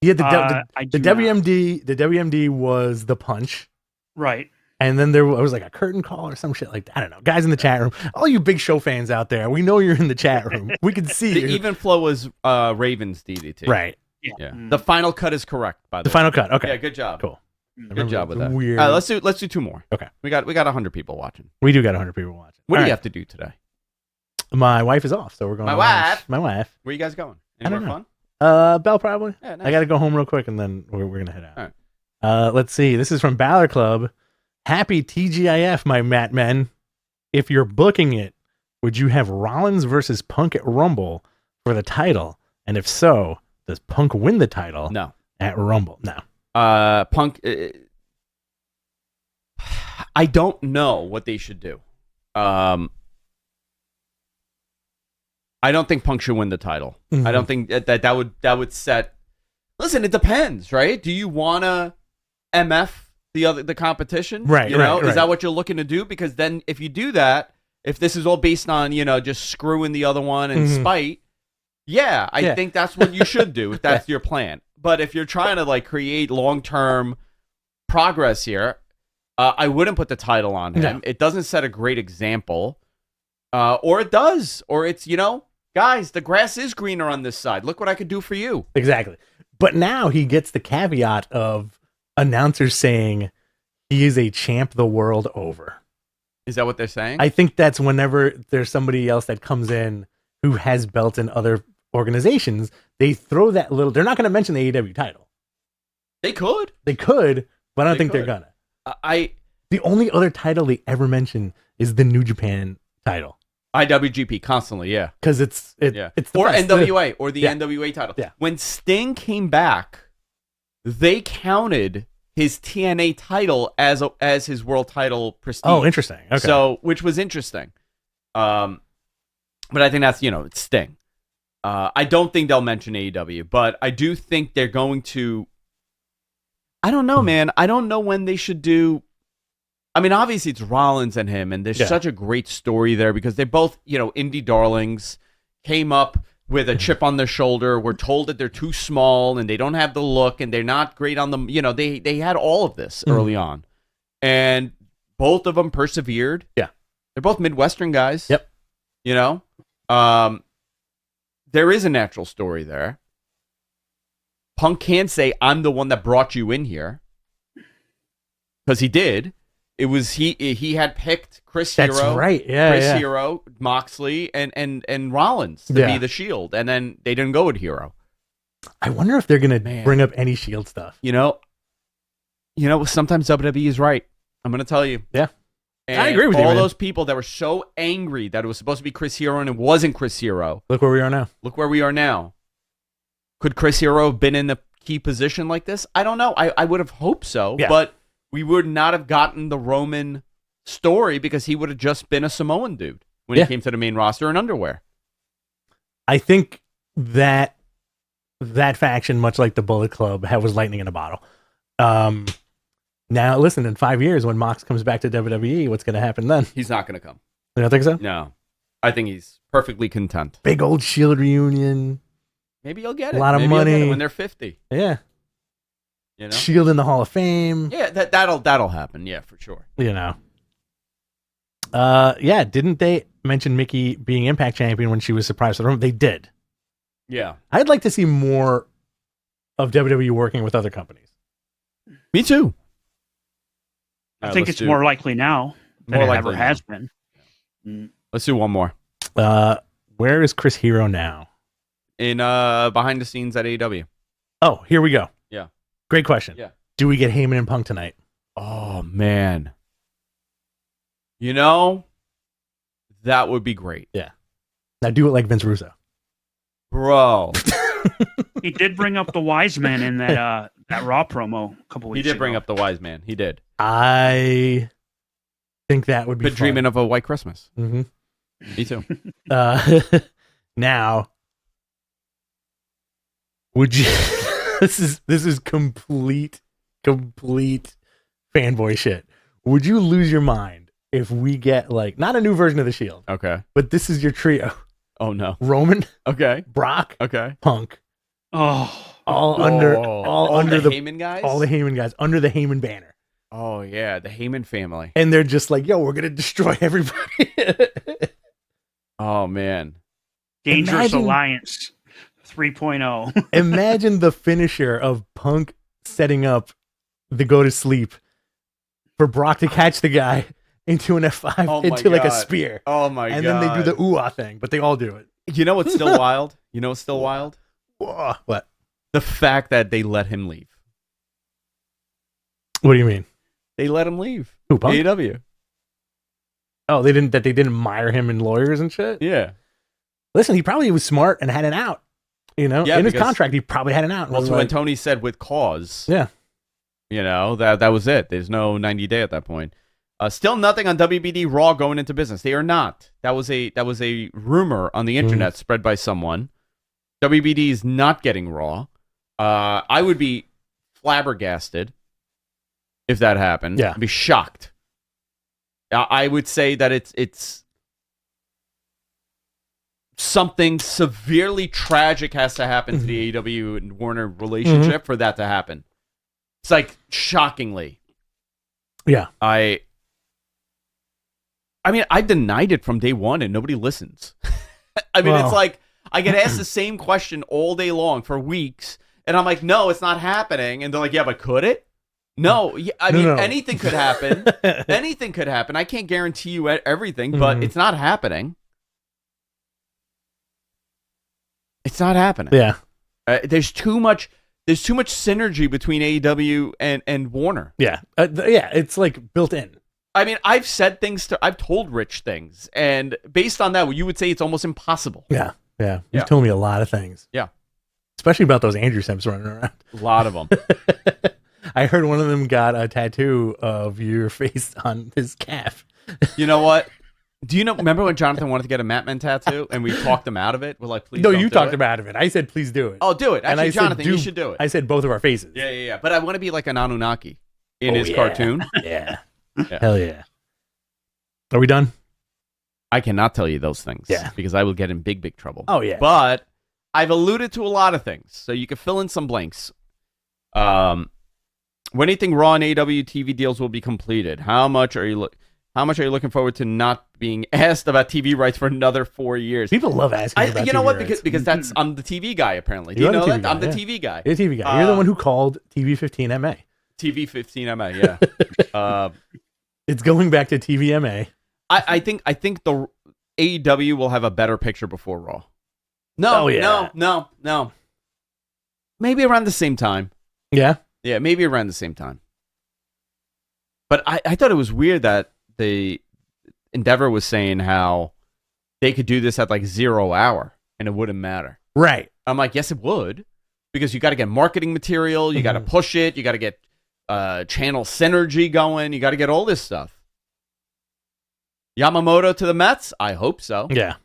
He had I the do not. WMD. The WMD was the punch. Right. And then there was like a curtain call or some shit like that. I don't know. Guys in the chat room, all you Big Show fans out there, we know you're in the chat room. We can see The you. even flow was Raven's DDT. Right. Yeah. Mm. The final cut is correct, by the The way. final cut. Okay. Yeah, good job. Cool. Good job with that. Weird. Let's do 2 more. Okay. We got 100 people watching. We do got 100 people watching. What All do you right. have to do today? My wife is off, so we're going. My to lunch. wife? My wife. Where you guys going? I don't Anywhere know. fun? Bell probably. Yeah, nice. I got to go home real quick, and then we're gonna head out. All right. Let's see. This is from Balor Club. Happy TGIF, my Matt men. If you're booking it, would you have Rollins versus Punk at Rumble for the title? And if so, does Punk win the title No. at Rumble? No. Punk. I don't know what they should do. I don't think Punk should win the title. Mhm. I don't think that would set. Listen, it depends, right? Do you want to MF the competition? Right, You know, right. is that what you're looking to do? Because then, if you do that, if this is all based on just screwing the other one and Mhm. spite, I think that's what you should do if that's your plan. But if you're trying to like create long-term progress here, I wouldn't put the title on him. No. It doesn't set a great example, or it does, or it's guys, the grass is greener on this side. Look what I could do for you. Exactly. But now he gets the caveat of announcers saying he is a champ the world over. Is that what they're saying? I think that's whenever there's somebody else that comes in who has belts in other organizations, they throw that little. They're not going to mention the AEW title. They could. They could, but I don't think could. they're gonna. I The only other title they ever mention is the New Japan title IWGP constantly, because it's the or best. NWA or the Yeah. NWA title. Yeah. When Sting came back, they counted his TNA title as his world title prestige. Oh, interesting. Okay. So, which was interesting. But I think that's it's Sting. I don't think they'll mention AEW, but I do think they're going to. I don't know, man. I don't know when they should do. I mean, obviously it's Rollins and him, and there's such a great story there because they both, indie darlings, came up with a chip on their shoulder. Were told that they're too small and they don't have the look and they're not great on them. They had all of this early on, and both of them persevered. Yeah, they're both Midwestern guys. Yep. There is a natural story there. Punk can't say, I'm the one that brought you in here. Because he did. It was he had picked Chris Hero. That's right. Yeah, Chris yeah. Hero, Moxley, and Rollins to be the Shield. And then they didn't go with Hero. I wonder if they're going to bring up any Shield stuff. Sometimes WWE is right. I'm going to tell you. Yeah. And I agree with you, all man. those people that were so angry that it was supposed to be Chris Hero and it wasn't Chris Hero. Look where we are now. Look where we are now. Could Chris Hero have been in the key position like this? I don't know. I would have hoped so, but we would not have gotten the Roman story because he would have just been a Samoan dude when he came to the main roster in underwear. I think that faction, much like the Bullet Club, was lightning in a bottle. Now, listen, in 5 years, when Mox comes back to WWE, what's going to happen then? He's not going to come. You don't think so? No. I think he's perfectly content. Big old Shield reunion. Maybe he'll get it. A lot of Maybe he'll get money. it when they're 50. Yeah. Shield in the Hall of Fame. Yeah, that'll happen. Yeah, for sure. Didn't they mention Mickey being Impact Champion when she was surprised for the room? They did. Yeah. I'd like to see more of WWE working with other companies. Me too. I think it's more likely now than it ever has been. Let's do one more. Where is Chris Hero now? In behind the scenes at AEW. Oh, here we go. Yeah. Great question. Yeah. Do we get Heyman and Punk tonight? Oh man. That would be great. Yeah. Now do it like Vince Russo. Bro. He did bring up the wise man in that Raw promo a couple weeks ago. He did bring up the wise man. He did. I think that would be Been dreaming of a white Christmas. Mm-hmm. Me too. Now, would you? This is complete fanboy shit. Would you lose your mind if we get not a new version of the Shield? Okay. But this is your trio. Oh no. Roman. Okay. Brock. Okay. Punk. All under the Heyman guys. All the Heyman guys under the Heyman banner. Oh yeah, the Heyman family. And they're just like, yo, we're gonna destroy everybody. Oh man. Dangerous Alliance 3.0. Imagine the finisher of Punk setting up the go to sleep for Brock to catch the guy into an F5 into a spear. Oh my god. And then they do the ooh-ah thing, but they all do it. You know what's still wild? Whoa, what? The fact that they let him leave. What do you mean? They let him leave. Who, Punk? AEW. Oh, they didn't mire him in lawyers and shit? Yeah. Listen, he probably was smart and had an out. In his contract, he probably had an out. Well, when Tony said with cause. Yeah. That was it. There's no 90-day at that point. Still nothing on WBD Raw going into business. They are not. That was a rumor on the internet spread by someone. WBD is not getting Raw. I would be flabbergasted if that happened. Yeah. I'd be shocked. I would say that it's something severely tragic has to happen to the AEW and Warner relationship for that to happen. It's like shockingly. Yeah. I mean, I denied it from day one and nobody listens. I mean, It's like I get asked the same question all day long for weeks. And I'm like, no, it's not happening. And they're like, yeah, but could it? No. I mean, anything could happen. Anything could happen. I can't guarantee you everything, but it's not happening. It's not happening. Yeah. There's too much synergy between AEW and Warner. Yeah. Yeah. It's like built in. I mean, I've told Rich things, and based on that, you would say it's almost impossible. Yeah. Yeah. You've told me a lot of things. Yeah. Especially about those Andrew Simps running around. A lot of them. I heard one of them got a tattoo of your face on his calf. You know what? Remember when Jonathan wanted to get a Matman tattoo and we talked him out of it? We're like, please No, don't you do talked it. him out of it. I said, please do it. Oh, do it. Actually, and I Jonathan, said, you should do it. I said both of our faces. Yeah. But I want to be like an Anunnaki in his cartoon. Yeah. Hell yeah. Are we done? I cannot tell you those things. Yeah. Because I will get in big, big trouble. Oh, yeah. But I've alluded to a lot of things, so you can fill in some blanks. When anything Raw and AEW TV deals will be completed? How much are you looking forward to not being asked about TV rights for another 4 years? People love asking about you know TV what? rights. Because I'm the TV guy, apparently. Do You you are know the that? TV guy, I'm the yeah. TV guy. You're the TV guy. You're the one who called TV15MA. TV15MA, yeah. It's going back to TVMA. I think the AEW will have a better picture before Raw. No, Oh, yeah. no. Maybe around the same time. Yeah. Yeah, maybe around the same time. But I thought it was weird that the Endeavor was saying how they could do this at like 0 hour and it wouldn't matter. Right. I'm like, yes, it would. Because you got to get marketing material, you got to push it, you got to get channel synergy going, you got to get all this stuff. Yamamoto to the Mets? I hope so. Yeah.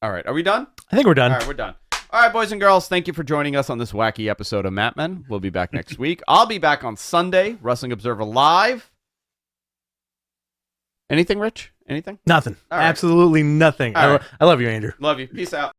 All right, are we done? I think we're done. All right, we're done. All right, boys and girls, thank you for joining us on this wacky episode of Matmen. We'll be back next week. I'll be back on Sunday, Wrestling Observer Live. Anything, Rich? Anything? Nothing. All right. Absolutely nothing. All right. I love you, Andrew. Love you. Peace out.